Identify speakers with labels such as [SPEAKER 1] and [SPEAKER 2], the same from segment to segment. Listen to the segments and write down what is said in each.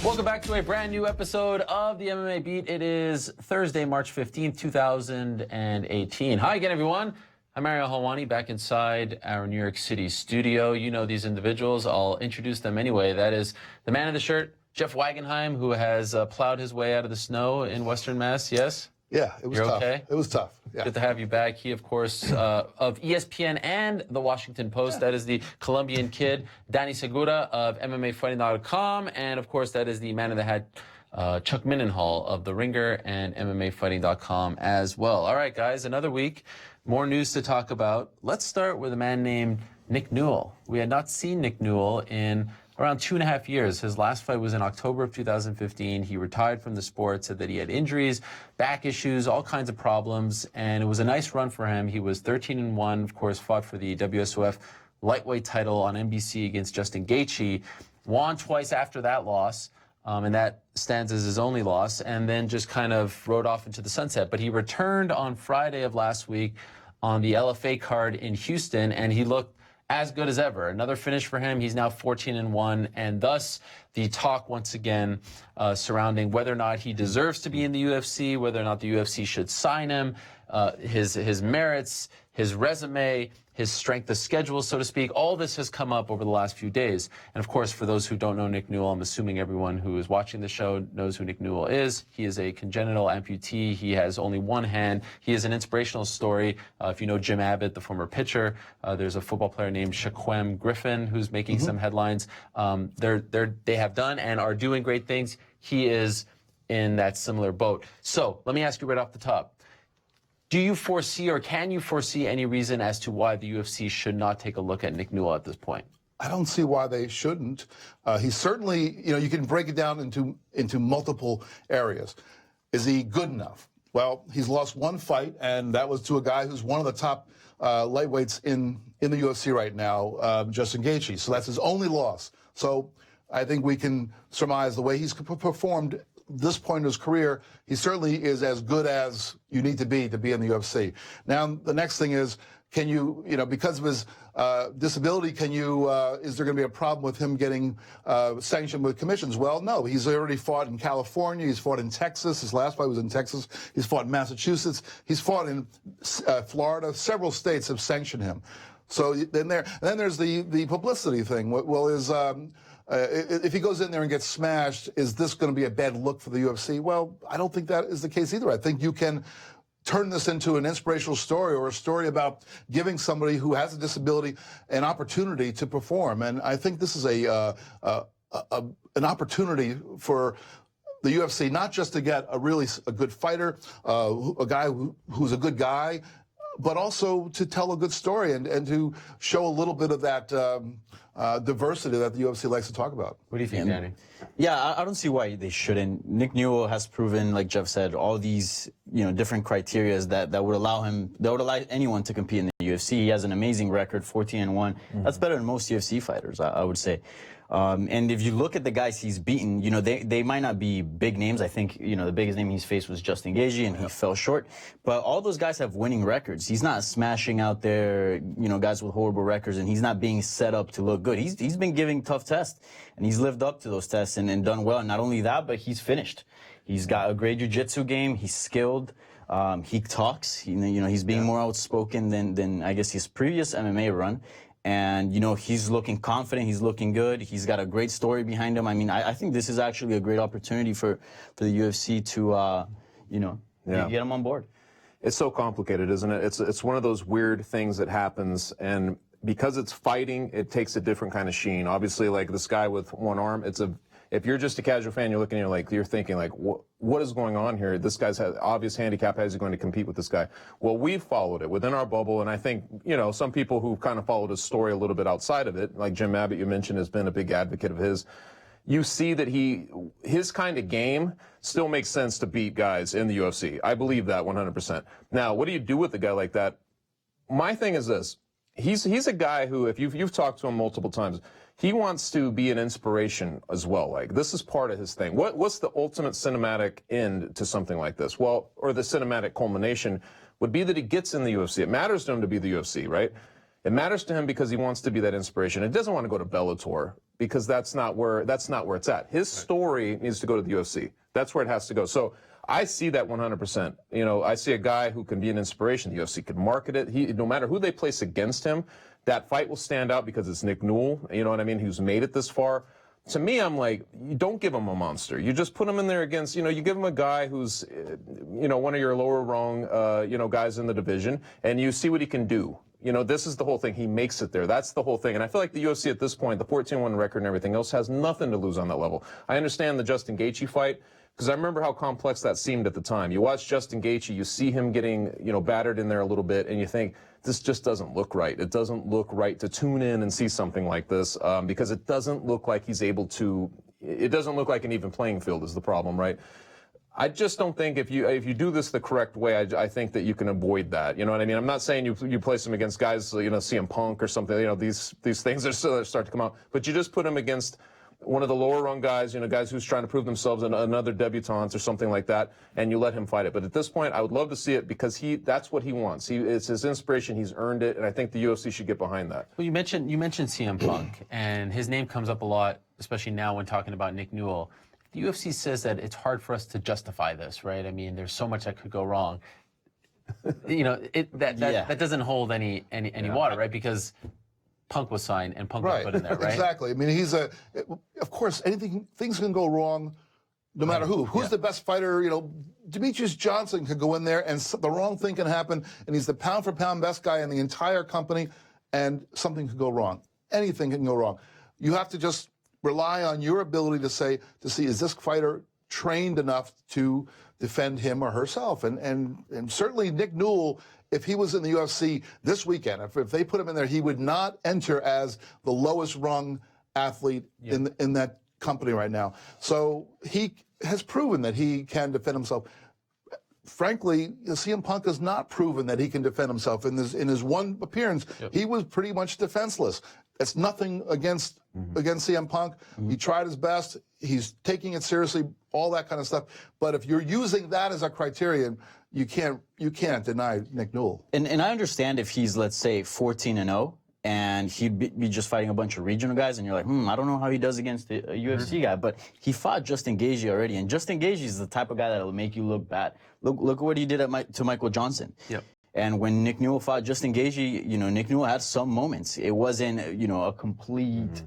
[SPEAKER 1] Welcome back to a brand new episode of the MMA Beat. It is Thursday, March 15th, 2018. Hi again, everyone. I'm Mario Helwani, back inside our New York City studio. You know these individuals. I'll introduce them anyway. That is the man in the shirt, Jeff Wagenheim, who has plowed his way out of the snow in Western Mass. Yes?
[SPEAKER 2] Yeah, it was tough.
[SPEAKER 1] Okay?
[SPEAKER 2] It was tough. Yeah.
[SPEAKER 1] Good to have you back. He, of course, of ESPN and the Washington Post. That is the Colombian kid, Danny Segura of MMAfighting.com. And, of course, that is the man in the hat, Chuck Mindenhall of The Ringer and MMAfighting.com as well. All right, guys, another week. More news to talk about. Let's start with a man named Nick Newell. We had not seen Nick Newell in around 2.5 years. His last fight was in October of 2015. He retired from the sport, said that he had injuries, back issues, all kinds of problems, and it was a nice run for him. He was 13-1, of course, fought for the WSOF lightweight title on NBC against Justin Gaethje, won twice after that loss, and that stands as his only loss, and then just kind of rode off into the sunset. But he returned on Friday of last week on the LFA card in Houston, and he looked as good as ever. Another finish for him. He's now 14-1, and thus the talk once again surrounding whether or not he deserves to be in the UFC, whether or not the UFC should sign him, his merits, his resume, his strength of schedule, so to speak. All this has come up over the last few days. And of course, for those who don't know Nick Newell, I'm assuming everyone who is watching the show knows who Nick Newell is. He is a congenital amputee. He has only one hand. He is an inspirational story. If you know Jim Abbott, the former pitcher, there's a football player named Shaquem Griffin who's making some headlines. They have done and are doing great things. He is in that similar boat. So let me ask you right off the top. Do you foresee or can you foresee any reason as to why the UFC should not take a look at Nick Newell at this point?
[SPEAKER 2] I don't see why they shouldn't. He's certainly, you can break it down into multiple areas. Is he good enough? Well, he's lost one fight, and that was to a guy who's one of the top lightweights in the UFC right now, Justin Gaethje. So that's his only loss. So I think we can surmise the way he's performed this point in his career, he certainly is as good as you need to be in the UFC. Now, the next thing is, can you, because of his disability, is there going to be a problem with him getting sanctioned with commissions? Well, no. He's already fought in California. He's fought in Texas. His last fight was in Texas. He's fought in Massachusetts. He's fought in Florida. Several states have sanctioned him. So then there's the publicity thing. Well, if he goes in there and gets smashed, is this going to be a bad look for the UFC? Well, I don't think that is the case either. I think you can turn this into an inspirational story or a story about giving somebody who has a disability an opportunity to perform. And I think this is an opportunity for the UFC, not just to get a good fighter, a guy who's a good guy, but also to tell a good story and to show a little bit of that diversity that the UFC likes to talk about.
[SPEAKER 1] What do you think, Danny?
[SPEAKER 3] Yeah, I don't see why they shouldn't. Nick Newell has proven, like Jeff said, all these different criteria that would allow anyone to compete in the UFC. He has an amazing record, 14-1. That's better than most UFC fighters, I would say. And if you look at the guys he's beaten, they might not be big names. I think, the biggest name he's faced was Justin Gaethje, and he fell short. But all those guys have winning records. He's not smashing out there, guys with horrible records, and he's not being set up to look good. He's been giving tough tests, and he's lived up to those tests and done well. And not only that, but he's finished. He's got a great jiu-jitsu game. He's skilled. He talks. He's being more outspoken than I guess his previous MMA run. And, he's looking confident. He's looking good. He's got a great story behind him. I mean, I think this is actually a great opportunity for the UFC to, get him on board.
[SPEAKER 4] It's so complicated, isn't it? It's one of those weird things that happens. And because it's fighting, it takes a different kind of sheen. Obviously, like this guy with one arm, if you're just a casual fan, you're looking at it you're thinking what is going on here? This guy's had obvious handicap. How is he going to compete with this guy? Well, we've followed it within our bubble, and I think, some people who've kind of followed his story a little bit outside of it, like Jim Abbott, you mentioned, has been a big advocate of his. You see that his kind of game still makes sense to beat guys in the UFC. I believe that 100%. Now, what do you do with a guy like that? My thing is this. He's a guy who, if you've talked to him multiple times, he wants to be an inspiration as well. Like, this is part of his thing. What's the ultimate cinematic end to something like this? Well, or the cinematic culmination would be that he gets in the UFC. It matters to him to be the UFC, right? It matters to him because he wants to be that inspiration. It doesn't want to go to Bellator. because that's not where it's at. His story needs to go to the UFC. That's where it has to go. So I see that 100%. You know, I see a guy who can be an inspiration. The UFC could market it. No matter who they place against him, that fight will stand out because it's Nick Newell. You know what I mean? Who's made it this far. To me, I'm like, you don't give him a monster. You just put him in there against, you give him a guy who's, one of your lower rung, guys in the division, and you see what he can do. This is the whole thing. He makes it there. That's the whole thing. And I feel like the UFC at this point, the 14-1 record and everything else, has nothing to lose on that level. I understand the Justin Gaethje fight, because I remember how complex that seemed at the time. You watch Justin Gaethje, you see him getting, battered in there a little bit, and you think, this just doesn't look right. It doesn't look right to tune in and see something like this, because it doesn't look like he's able to, it doesn't look like an even playing field is the problem, right? I just don't think if you do this the correct way, I think that you can avoid that. You know what I mean? I'm not saying you place him against guys, CM Punk or something, these things are still start to come out, but you just put him against one of the lower rung guys, guys who's trying to prove themselves, another debutante or something like that, and you let him fight it. But at this point, I would love to see it because that's what he wants. It's his inspiration. He's earned it, and I think the UFC should get behind that.
[SPEAKER 1] Well, you mentioned CM Punk, and his name comes up a lot, especially now when talking about Nick Newell. The UFC says that it's hard for us to justify this, right? I mean, there's so much that could go wrong. That doesn't hold any water, right? Because Punk was signed and Punk was put in there, right?
[SPEAKER 2] Exactly. I mean, of course, things can go wrong no matter who. Who's the best fighter? Demetrius Johnson could go in there and the wrong thing can happen, and he's the pound for pound best guy in the entire company, and something could go wrong. Anything can go wrong. You have to just rely on your ability to see, is this fighter trained enough to defend him or herself? And certainly Nick Newell, if he was in the UFC this weekend, if they put him in there, he would not enter as the lowest rung athlete in that company right now. So he has proven that he can defend himself. Frankly, CM Punk has not proven that he can defend himself. In his one appearance, he was pretty much defenseless. It's nothing against CM Punk. He tried his best. He's taking it seriously, all that kind of stuff. But if you're using that as a criterion, you can't deny Nick Newell.
[SPEAKER 3] And I understand if he's, let's say, 14-0, and he'd be just fighting a bunch of regional guys, and you're like, I don't know how he does against a UFC guy. But he fought Justin Gaethje already, and Justin Gaethje is the type of guy that'll make you look bad. Look at what he did to Michael Johnson. Yep. And when Nick Newell fought Justin Gaethje, Nick Newell had some moments. It wasn't, a complete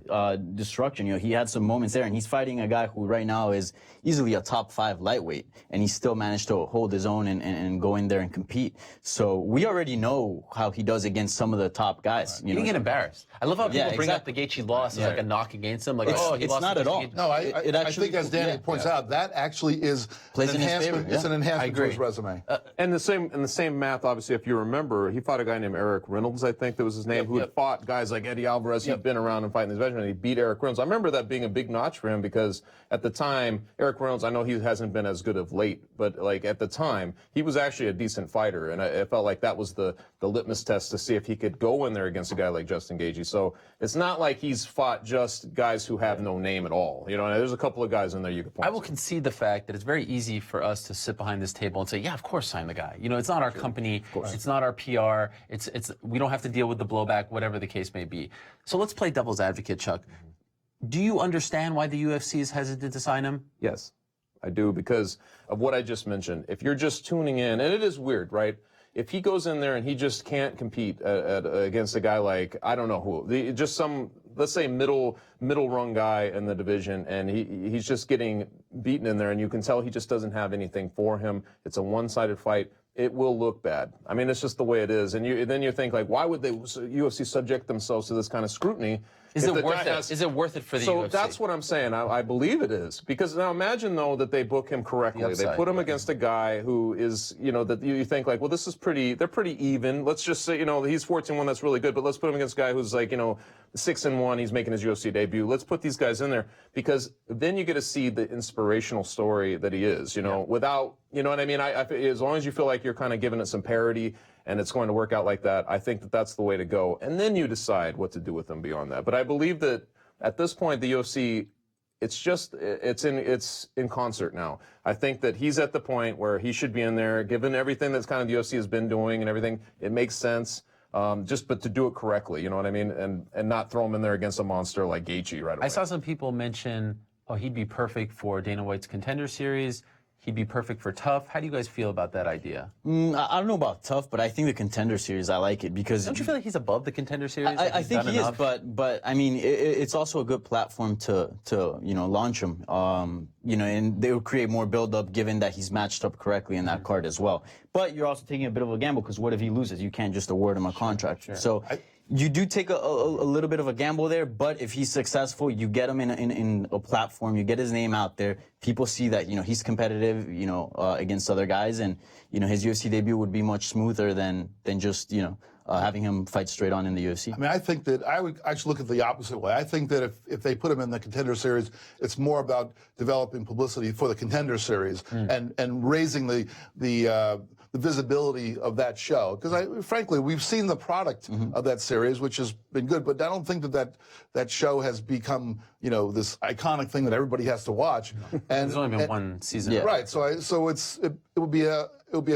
[SPEAKER 3] destruction. He had some moments there, and he's fighting a guy who right now is easily a top 5 lightweight, and he still managed to hold his own and go in there and compete. So we already know how he does against some of the top guys.
[SPEAKER 1] He didn't get embarrassed. I love how people bring up the Gaethje loss as like a knock against him. Like,
[SPEAKER 3] he lost not at all.
[SPEAKER 2] No, I think as Danny points out, that actually is an enhancement. It's an enhancement to his resume.
[SPEAKER 4] And the same math, obviously. If you remember, he fought a guy named Eric Reynolds, I think that was his name, who had fought guys like Eddie Alvarez. He'd been around and fighting these veterans, and he beat Eric Reynolds. I remember that being a big notch for him because at the time, Eric Reynolds, I know he hasn't been as good of late, but like at the time, he was actually a decent fighter, and I felt like that was the litmus test to see if he could go in there against a guy like Justin Gaethje. So it's not like he's fought just guys who have no name at all. There's a couple of guys in there you could point to.
[SPEAKER 1] I will concede the fact that it's very easy for us to sit behind this table and say, yeah, of course, sign the guy. It's not our company. It's not our PR. We don't have to deal with the blowback, whatever the case may be. So let's play devil's advocate, Chuck. Do you understand why the UFC is hesitant to sign him?
[SPEAKER 4] Yes, I do, because of what I just mentioned. If you're just tuning in, and it is weird, right? If he goes in there and he just can't compete against a guy like, I don't know who, just some, let's say middle rung guy in the division, and he's just getting beaten in there, and you can tell he just doesn't have anything for him. It's a one-sided fight. It will look bad. I mean, it's just the way it is. And then you think, like, why would UFC subject themselves to this kind of scrutiny?
[SPEAKER 1] Is it worth it? Is it worth it for the UFC?
[SPEAKER 4] So that's what I'm saying. I believe it is. Because now imagine, though, that they book him correctly. They put him against a guy who is, that you think, like, well, this is they're pretty even. Let's just say, he's 14-1, that's really good, but let's put him against a guy who's like, 6-1, he's making his UFC debut. Let's put these guys in there, because then you get to see the inspirational story that he is, without, you know what I mean? As long as you feel like you're kind of giving it some parody and it's going to work out like that, I think that that's the way to go. And then you decide what to do with them beyond that. But I believe that at this point, the UFC, it's in concert now. I think that he's at the point where he should be in there, given everything that's kind of the UFC has been doing and everything. It makes sense. but to do it correctly, you know what I mean, and not throw him in there against a monster like Gaethje right away.
[SPEAKER 1] I saw some people mention, oh, he'd be perfect for Dana White's Contender Series. He'd be perfect for Tough. How do you guys feel about that idea?
[SPEAKER 3] I don't know about Tough, but I think the Contender Series, I like it because...
[SPEAKER 1] Don't you feel like he's above the Contender Series?
[SPEAKER 3] I think he is, but I mean, it's also a good platform to launch him. And they will create more build-up given that he's matched up correctly in that card as well. But you're also taking a bit of a gamble because what if he loses? You can't just award him a contract. Sure. So you do take a little bit of a gamble there, but if he's successful, you get him in a platform, you get his name out there, people see that, he's competitive, against other guys, and, his UFC debut would be much smoother than just, having him fight straight on in the UFC.
[SPEAKER 2] I mean, I think that I would actually look at the opposite way. I think that if they put him in the Contender Series, it's more about developing publicity for the Contender Series and raising the visibility of that show. Because frankly, we've seen the product of that series, which has been good, but I don't think that show has become, this iconic thing that everybody has to watch. And
[SPEAKER 1] there's only been one season.
[SPEAKER 2] Yeah. Right. So it would be a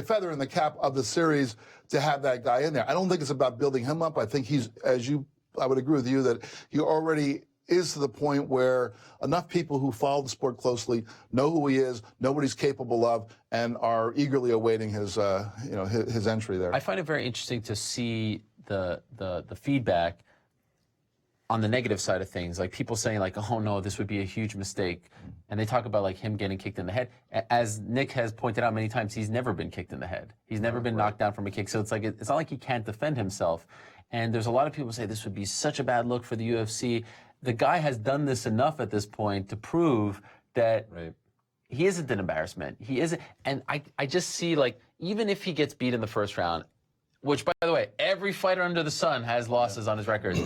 [SPEAKER 2] feather in the cap of the series to have that guy in there. I don't think it's about building him up. I think I would agree with you that he already is to the point where enough people who follow the sport closely know who he is, know what he's capable of, and are eagerly awaiting his entry there.
[SPEAKER 1] I find it very interesting to see the feedback on the negative side of things, like people saying like, oh no, this would be a huge mistake. And they talk about like him getting kicked in the head. As Nick has pointed out many times, he's never been kicked in the head. He's never been knocked down from a kick. So it's not like he can't defend himself. And there's a lot of people say this would be such a bad look for the UFC. The guy has done this enough at this point to prove that he isn't an embarrassment. He isn't. And I just see like, even if he gets beat in the first round, which by the way, every fighter under the sun has losses on his record.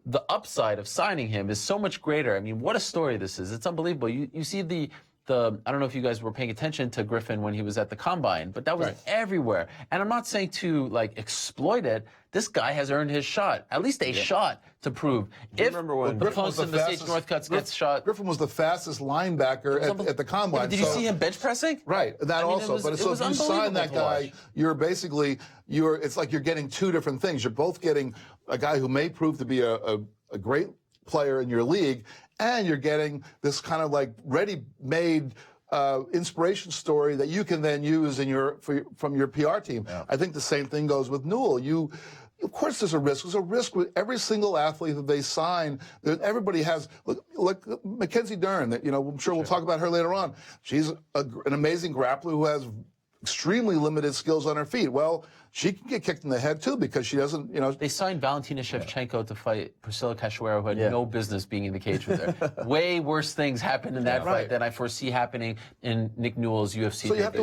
[SPEAKER 1] The upside of signing him is so much greater. I mean, what a story this is. It's unbelievable. You see the I don't know if you guys were paying attention to Griffin when he was at the Combine, but that was everywhere. And I'm not saying to like exploit it. This guy has earned his shot, at least a shot to prove. If
[SPEAKER 4] remember when
[SPEAKER 1] the post in the Stage Northcutt gets shot.
[SPEAKER 2] Griffin was the fastest linebacker at the Combine.
[SPEAKER 1] Yeah, did you see him bench pressing?
[SPEAKER 2] Right, that also. But so if you sign that guy, it's like you're getting two different things. You're both getting a guy who may prove to be a great player in your league, and you're getting this kind of like ready-made inspiration story that you can then use from your PR team. Yeah. I think the same thing goes with Newell. Of course, there's a risk. There's a risk with every single athlete that they sign. Everybody has. Look, Mackenzie Dern. I'm sure we'll talk about her later on. She's an amazing grappler who has extremely limited skills on her feet. Well, she can get kicked in the head too because she doesn't,
[SPEAKER 1] They signed Valentina Shevchenko to fight Priscilla Cachoeira, who had no business being in the cage with her. Way worse things happened in that fight than I foresee happening in Nick Newell's UFC.
[SPEAKER 2] So you have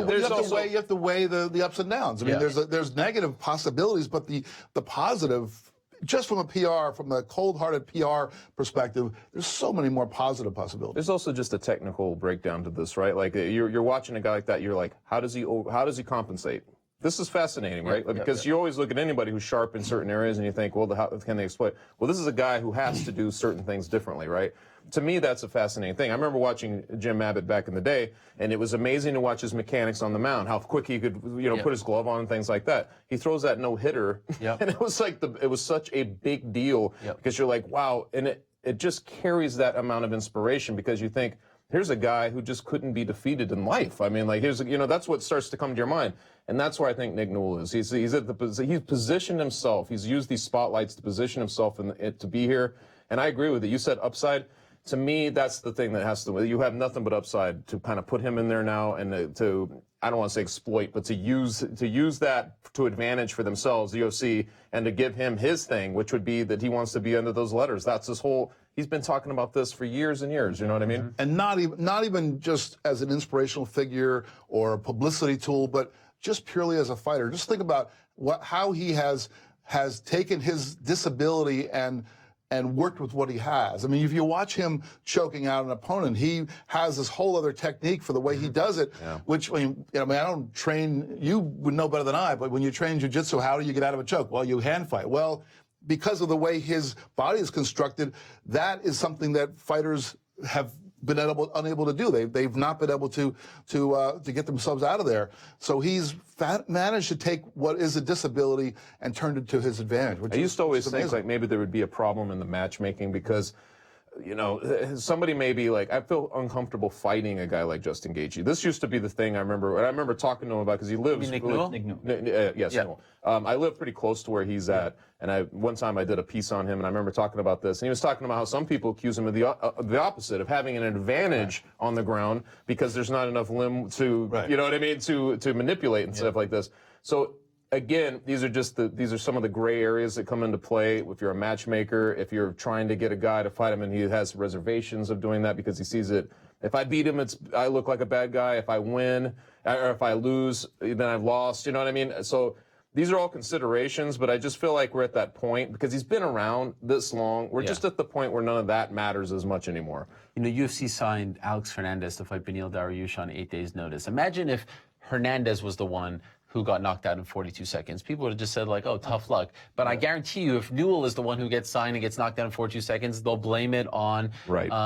[SPEAKER 2] to weigh the ups and downs. I mean, there's negative possibilities, but the positive. Just from a cold-hearted PR perspective, there's so many more positive possibilities.
[SPEAKER 4] There's also just a technical breakdown to this, right? Like you're watching a guy like that, you're like, how does he compensate? This is fascinating, right? Because you always look at anybody who's sharp in certain areas and you think, well, how can they exploit? Well, this is a guy who has to do certain things differently, right? To me, that's a fascinating thing. I remember watching Jim Abbott back in the day, and it was amazing to watch his mechanics on the mound, how quick he could, put his glove on and things like that. He throws that no-hitter, and it was like it was such a big deal because you're like, wow, and it just carries that amount of inspiration because you think, here's a guy who just couldn't be defeated in life. I mean, like, that's what starts to come to your mind. And that's where I think Nick Newell is. He's positioned himself. He's used these spotlights to position himself to be here. And I agree with it. You said upside. To me, that's the thing that has to. You have nothing but upside to kind of put him in there now, and to I don't want to say exploit, but to use that to advantage for themselves, the UFC, and to give him his thing, which would be that he wants to be under those letters. That's his whole. He's been talking about this for years and years. You know what I mean?
[SPEAKER 2] And not even just as an inspirational figure or a publicity tool, but just purely as a fighter. Just think about how he has taken his disability and worked with what he has. I mean, if you watch him choking out an opponent, he has this whole other technique for the way he does it, which, I don't train, you would know better than I, but when you train jiu-jitsu, how do you get out of a choke? Well, you hand fight. Well, because of the way his body is constructed, that is something that fighters have been unable to do. They've not been able to get themselves out of there. So he's managed to take what is a disability and turned it to his advantage.
[SPEAKER 4] I used to always think like maybe there would be a problem in the matchmaking because, you know, somebody may be like, I feel uncomfortable fighting a guy like Justin Gaethje. This used to be the thing I remember talking to him about because he lives.
[SPEAKER 1] Nick Newell?
[SPEAKER 3] Nick Newell.
[SPEAKER 4] Yes,
[SPEAKER 1] Yeah.
[SPEAKER 4] Newell. I live pretty close to where he's at, and one time I did a piece on him, and I remember talking about this, and he was talking about how some people accuse him of the opposite, of having an advantage on the ground because there's not enough limb to, you know what I mean, to manipulate and stuff like this. So again, these are some of the gray areas that come into play. If you're a matchmaker, if you're trying to get a guy to fight him and he has reservations of doing that because he sees it. If I beat him, I look like a bad guy. If I win, or if I lose, then I've lost. You know what I mean? So these are all considerations, but I just feel like we're at that point because he's been around this long. We're just at the point where none of that matters as much anymore.
[SPEAKER 1] You know, UFC signed Alex Hernandez to fight Beneil Dariush on 8 days' notice. Imagine if Hernandez was the one who got knocked out in 42 seconds. People would have just said, like, oh, tough luck. But I guarantee you, if Newell is the one who gets signed and gets knocked out in 42 seconds, they'll blame it on,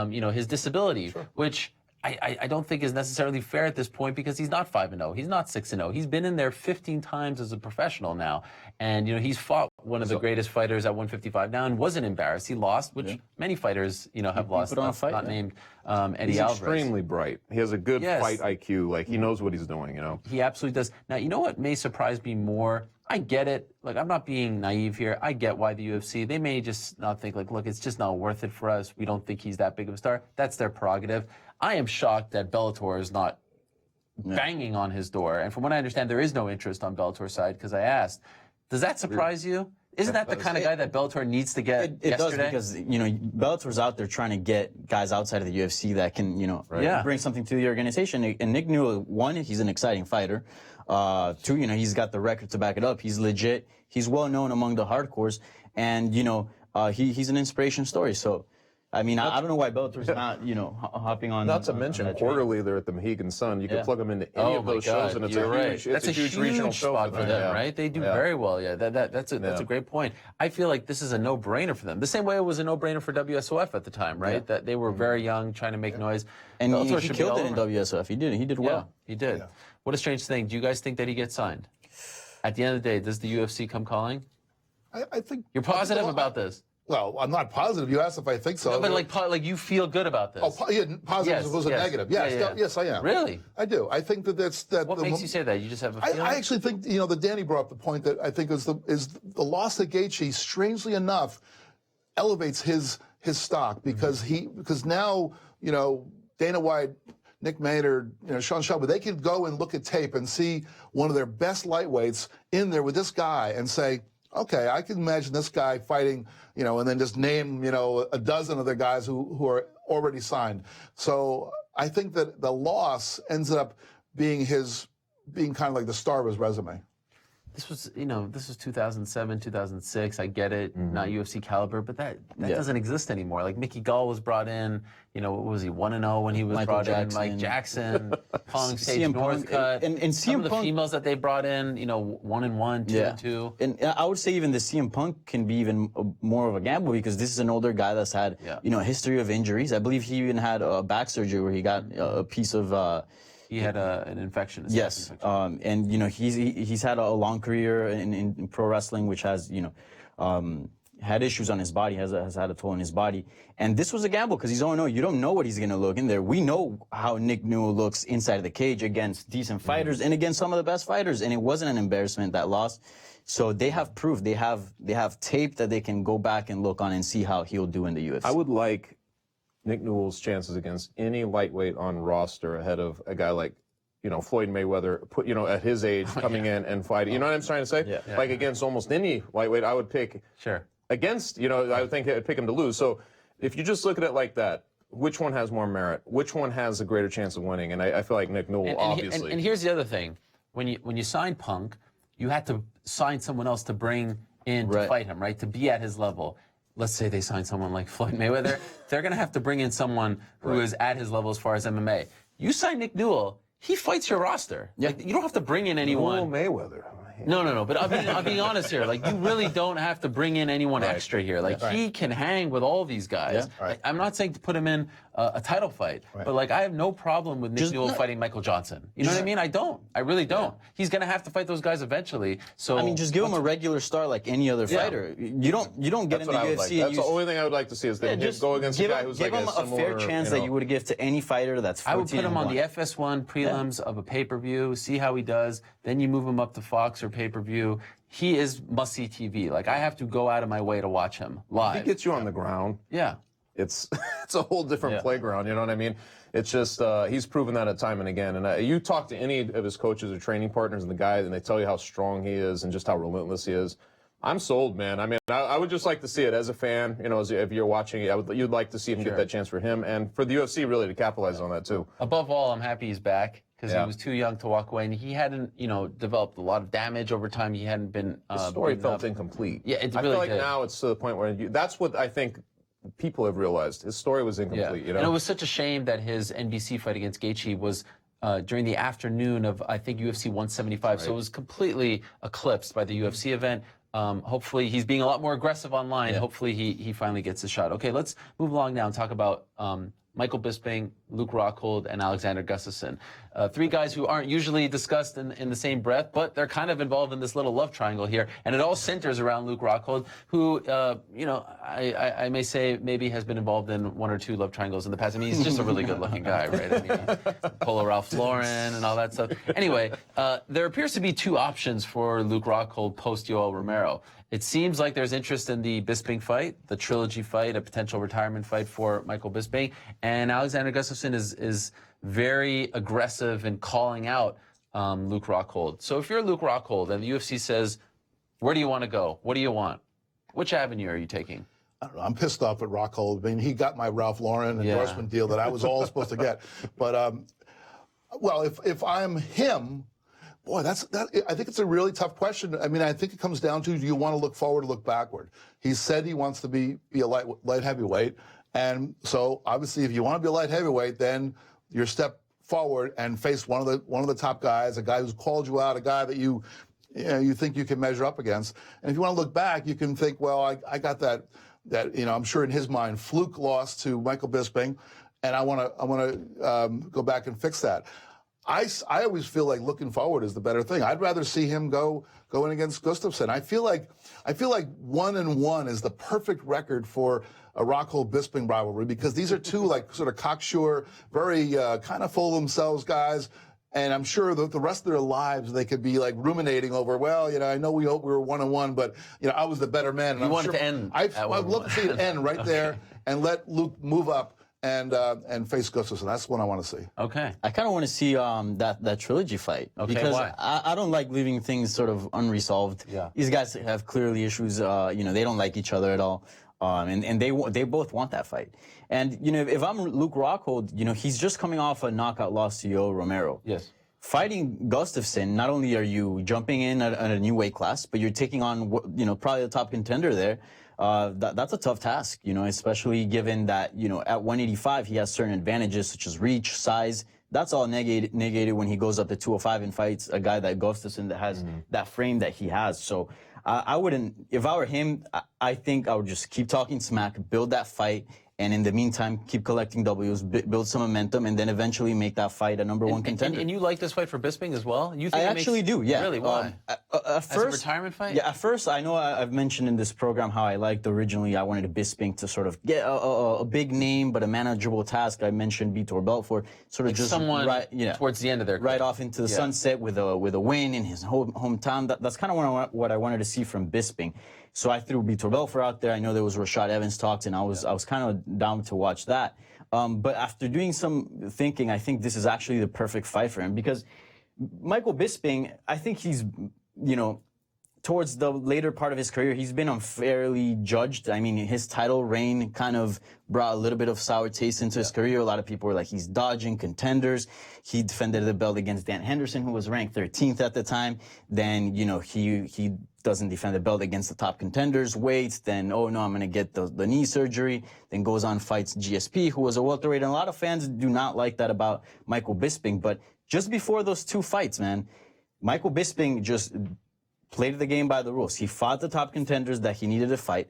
[SPEAKER 1] you know, his disability, which I don't think is necessarily fair at this point because he's not 5-0. He's not 6-0. He's been in there 15 times as a professional now. And, you know, he's fought one of the greatest fighters at 155 now and wasn't embarrassed. He lost, which many fighters, you know, have lost. Not named Eddie
[SPEAKER 4] He's
[SPEAKER 1] Alvarez.
[SPEAKER 4] extremely bright. He has a good fight IQ. Like, he knows what he's doing, you know?
[SPEAKER 1] He absolutely does. Now, you know what may surprise me more? I get it. Like, I'm not being naive here. I get why the UFC, they may just not think, like, look, it's just not worth it for us. We don't think he's that big of a star. That's their prerogative. I am shocked that Bellator is not banging on his door. And from what I understand, there is no interest on Bellator's side because I asked. Does that surprise you? Isn't that the kind of guy that Bellator needs to get
[SPEAKER 3] It
[SPEAKER 1] yesterday?
[SPEAKER 3] does because, you know, Bellator's out there trying to get guys outside of the UFC that can, you know, bring something to the organization. And Nick Newell, one, he's an exciting fighter. Two, you know, he's got the record to back it up. He's legit. He's well known among the hardcores. And, you know, he's an inspiration story. So, I mean, I don't know why Bellator's not, you know, hopping on.
[SPEAKER 4] Not to mention, quarterly they're at the Mohegan Sun. You can plug them into any of those shows, and it's a huge regional show
[SPEAKER 1] spot for them, right? They do very well. Yeah, that's a great point. I feel like this is a no-brainer for them. The same way it was a no-brainer for WSOF at the time, right? That they were very young, trying to make noise.
[SPEAKER 3] And he killed it in WSOF. He did well.
[SPEAKER 1] Yeah, he did. Yeah. What a strange thing. Do you guys think that he gets signed? At the end of the day, does the UFC come calling?
[SPEAKER 2] I think
[SPEAKER 1] you're positive about this.
[SPEAKER 2] Well, I'm not positive. You asked if I think so.
[SPEAKER 1] No, but like you feel good about this.
[SPEAKER 2] Oh, positive as opposed to negative. Yes, yes, I am.
[SPEAKER 1] Really?
[SPEAKER 2] I do. I think that.
[SPEAKER 1] What makes you say that? You just have a feeling?
[SPEAKER 2] I actually think, you know, that Danny brought up the point that I think is the loss to Gaethje, strangely enough, elevates his stock because now, you know, Dana White, Nick Maynard, you know, Sean Shelby, they can go and look at tape and see one of their best lightweights in there with this guy and say, okay, I can imagine this guy fighting, you know, and then just name, you know, a dozen other guys who are already signed. So I think that the loss ends up being kind of like the star of his resume.
[SPEAKER 1] This was 2007, 2006. I get it, not UFC caliber, but that doesn't exist anymore. Like Mickey Gall was brought in. You know, what was he, 1-0 when he was brought in? Mike Jackson, Punk, Sage Northcutt, and some of the females that they brought in. You know, 1-1, 2-2.
[SPEAKER 3] And I would say even the CM Punk can be even more of a gamble because this is an older guy that's had you know a history of injuries. I believe he even had a back surgery where he got a piece of.
[SPEAKER 1] He had an infection.
[SPEAKER 3] Yes, and you know he's had a long career in pro wrestling, which has you know had issues on his body, has had a toll on his body. And this was a gamble because he's 0-0. You don't know what he's going to look in there. We know how Nick Newell looks inside of the cage against decent fighters and against some of the best fighters, and it wasn't an embarrassment, that loss. So they have proof. They have tape that they can go back and look on and see how he'll do in the UFC.
[SPEAKER 4] I would like Nick Newell's chances against any lightweight on roster ahead of a guy like, you know, Floyd Mayweather, you know, at his age, coming in and fighting. You know what I'm trying to say? Like against almost any lightweight, I would pick against, you know, I would think I'd pick him to lose. So if you just look at it like that, which one has more merit? Which one has a greater chance of winning? And I feel like Nick Newell, obviously.
[SPEAKER 1] And here's the other thing. When you sign Punk, you had to sign someone else to bring in to fight him, right? To be at his level. Let's say they sign someone like Floyd Mayweather, they're going to have to bring in someone who is at his level as far as MMA. You sign Nick Newell, he fights your roster. Like, you don't have to bring in anyone.
[SPEAKER 4] Mayweather.
[SPEAKER 1] No. But I'm being honest here. Like, you really don't have to bring in anyone extra here. Like, he can hang with all these guys.
[SPEAKER 3] Yeah.
[SPEAKER 1] Like, I'm not saying to put him in a title fight, but like, I have no problem with Nick Newell fighting Michael Johnson. You know what I mean? I don't. I really don't. He's gonna have to fight those guys eventually. So
[SPEAKER 3] I mean, just give him a regular start like any other fighter. You don't get in the UFC.
[SPEAKER 4] That's the only thing I would like to see is that
[SPEAKER 3] just
[SPEAKER 4] go against a guy who's
[SPEAKER 3] give
[SPEAKER 4] like
[SPEAKER 3] him
[SPEAKER 4] a similar,
[SPEAKER 3] fair chance that you would give to any fighter that's 14
[SPEAKER 1] I would put him on the
[SPEAKER 3] one.
[SPEAKER 1] FS1 prelims of a pay-per-view, see how he does, then you move him up to Fox or pay-per-view. He is must-see TV. Like, I have to go out of my way to watch him live.
[SPEAKER 4] He gets you on the ground.
[SPEAKER 1] Yeah.
[SPEAKER 4] It's a whole different playground, you know what I mean? It's just, he's proven that time and again. And you talk to any of his coaches or training partners and the guy, and they tell you how strong he is and just how relentless he is. I'm sold, man. I mean, I would just like to see it as a fan, you know, if you're watching it, you'd like to see him get that chance for him and for the UFC really to capitalize on that too.
[SPEAKER 1] Above all, I'm happy he's back because he was too young to walk away, and he hadn't, you know, developed a lot of damage over time. He hadn't been.
[SPEAKER 4] The story felt incomplete.
[SPEAKER 1] Yeah, it
[SPEAKER 4] I
[SPEAKER 1] really
[SPEAKER 4] feel like
[SPEAKER 1] did.
[SPEAKER 4] now it's to the point where that's what I think people have realized. His story was incomplete. You know?
[SPEAKER 1] And it was such a shame that his NBC fight against Gaethje was during the afternoon of, I think, UFC 175. So it was completely eclipsed by the UFC event. Hopefully, he's being a lot more aggressive online. Hopefully, he finally gets a shot. Okay, let's move along now and talk about Michael Bisping, Luke Rockhold, and Alexander Gustafsson. Three guys who aren't usually discussed in the same breath, but they're kind of involved in this little love triangle here. And it all centers around Luke Rockhold, who, you know, I may say maybe has been involved in one or two love triangles in the past. I mean, he's just a really good-looking guy, right? I mean, Polo Ralph Lauren and all that stuff. Anyway, there appears to be two options for Luke Rockhold post-Yoel Romero. It seems like there's interest in the Bisping fight, the trilogy fight, a potential retirement fight for Michael Bisping. And Alexander Gustafsson is very aggressive in calling out Luke Rockhold. So if you're Luke Rockhold and the UFC says, where do you want to go? What do you want? Which avenue are you taking?
[SPEAKER 2] I don't know. I'm pissed off at Rockhold. I mean, he got my Ralph Lauren endorsement deal that I was all supposed to get. But, well, if I'm him, boy, I think it's a really tough question. I mean, I think it comes down to, do you want to look forward or look backward? He said he wants to be a light heavyweight. And so, obviously, if you want to be a light heavyweight, then you step forward and face one of the top guys, a guy who's called you out, a guy that you think you can measure up against. And if you want to look back, you can think, well, I got that you know, I'm sure in his mind, fluke loss to Michael Bisping, and I want to go back and fix that. I always feel like looking forward is the better thing. I'd rather see him go in against Gustafsson. I feel like 1-1 is the perfect record for a Rockhold-Bisping rivalry, because these are two like sort of cocksure, very kind of full of themselves guys. And I'm sure that the rest of their lives they could be like ruminating over, well, you know, I know we hope we were 1-1, but you know, I was the better man. And
[SPEAKER 1] You want it to end at 1-1.
[SPEAKER 2] I'd love to see it end right there and let Luke move up and face Gustafsson. That's what I want to see.
[SPEAKER 1] Okay.
[SPEAKER 3] I kind of want to see that trilogy fight.
[SPEAKER 1] Okay,
[SPEAKER 3] because
[SPEAKER 1] why?
[SPEAKER 3] I don't like leaving things sort of unresolved.
[SPEAKER 1] Yeah.
[SPEAKER 3] These guys have clearly issues. You know, they don't like each other at all. And they both want that fight. And, you know, if I'm Luke Rockhold, you know, he's just coming off a knockout loss to Yoel Romero.
[SPEAKER 1] Yes.
[SPEAKER 3] Fighting Gustafsson, not only are you jumping in at a new weight class, but you're taking on, you know, probably the top contender there. That's a tough task, you know, especially given that, you know, at 185, he has certain advantages such as reach, size. That's all negated when he goes up to 205 and fights a guy like Gustafsson that has that frame that he has. So I wouldn't, if I were him, I think I would just keep talking smack, build that fight, and in the meantime, keep collecting W's, build some momentum, and then eventually make that fight a number one contender.
[SPEAKER 1] And you like this fight for Bisping as well? You think
[SPEAKER 3] I actually do, yeah.
[SPEAKER 1] Really? Why?
[SPEAKER 3] At first,
[SPEAKER 1] as a retirement fight?
[SPEAKER 3] Yeah, at first, I know I've mentioned in this program how I liked originally, I wanted Bisping to sort of get a big name, but a manageable task. I mentioned Vitor Belfort, sort of
[SPEAKER 1] Like
[SPEAKER 3] just
[SPEAKER 1] someone
[SPEAKER 3] right,
[SPEAKER 1] towards the end of their career.
[SPEAKER 3] right off into the sunset with a win in his hometown. That's kind of what I wanted to see from Bisping. So I threw Vitor Belfort out there. I know there was Rashad Evans talks, and I was kind of down to watch that. But after doing some thinking, I think this is actually the perfect fight for him, because Michael Bisping, I think he's, you know, towards the later part of his career, he's been unfairly judged. I mean, his title reign kind of brought a little bit of sour taste into his career. A lot of people were like, he's dodging contenders. He defended the belt against Dan Henderson, who was ranked 13th at the time. Then, you know, he doesn't defend the belt against the top contenders, waits, then, oh no, I'm going to get the knee surgery, then goes on, fights GSP, who was a welterweight. And a lot of fans do not like that about Michael Bisping. But just before those two fights, man, Michael Bisping just played the game by the rules. He fought the top contenders that he needed to fight,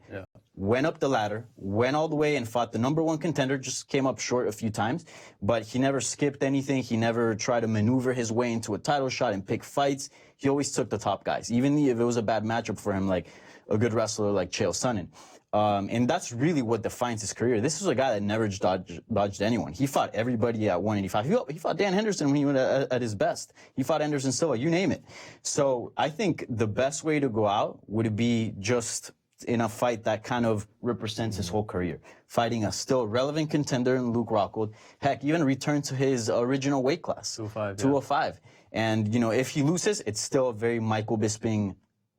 [SPEAKER 3] went up the ladder, went all the way and fought the #1 contender, just came up short a few times, but he never skipped anything. He never tried to maneuver his way into a title shot and pick fights. He always took the top guys, even if it was a bad matchup for him, like a good wrestler like Chael Sonnen. And that's really what defines his career. This was a guy that never dodged anyone. He fought everybody at 185. He fought Dan Henderson when he went at his best. He fought Anderson Silva, you name it. So I think the best way to go out would be just in a fight that kind of represents his whole career. Fighting a still relevant contender in Luke Rockhold. Heck, even return to his original weight class.
[SPEAKER 1] 205.
[SPEAKER 3] 205. And, if he loses, it's still a very Michael Bisping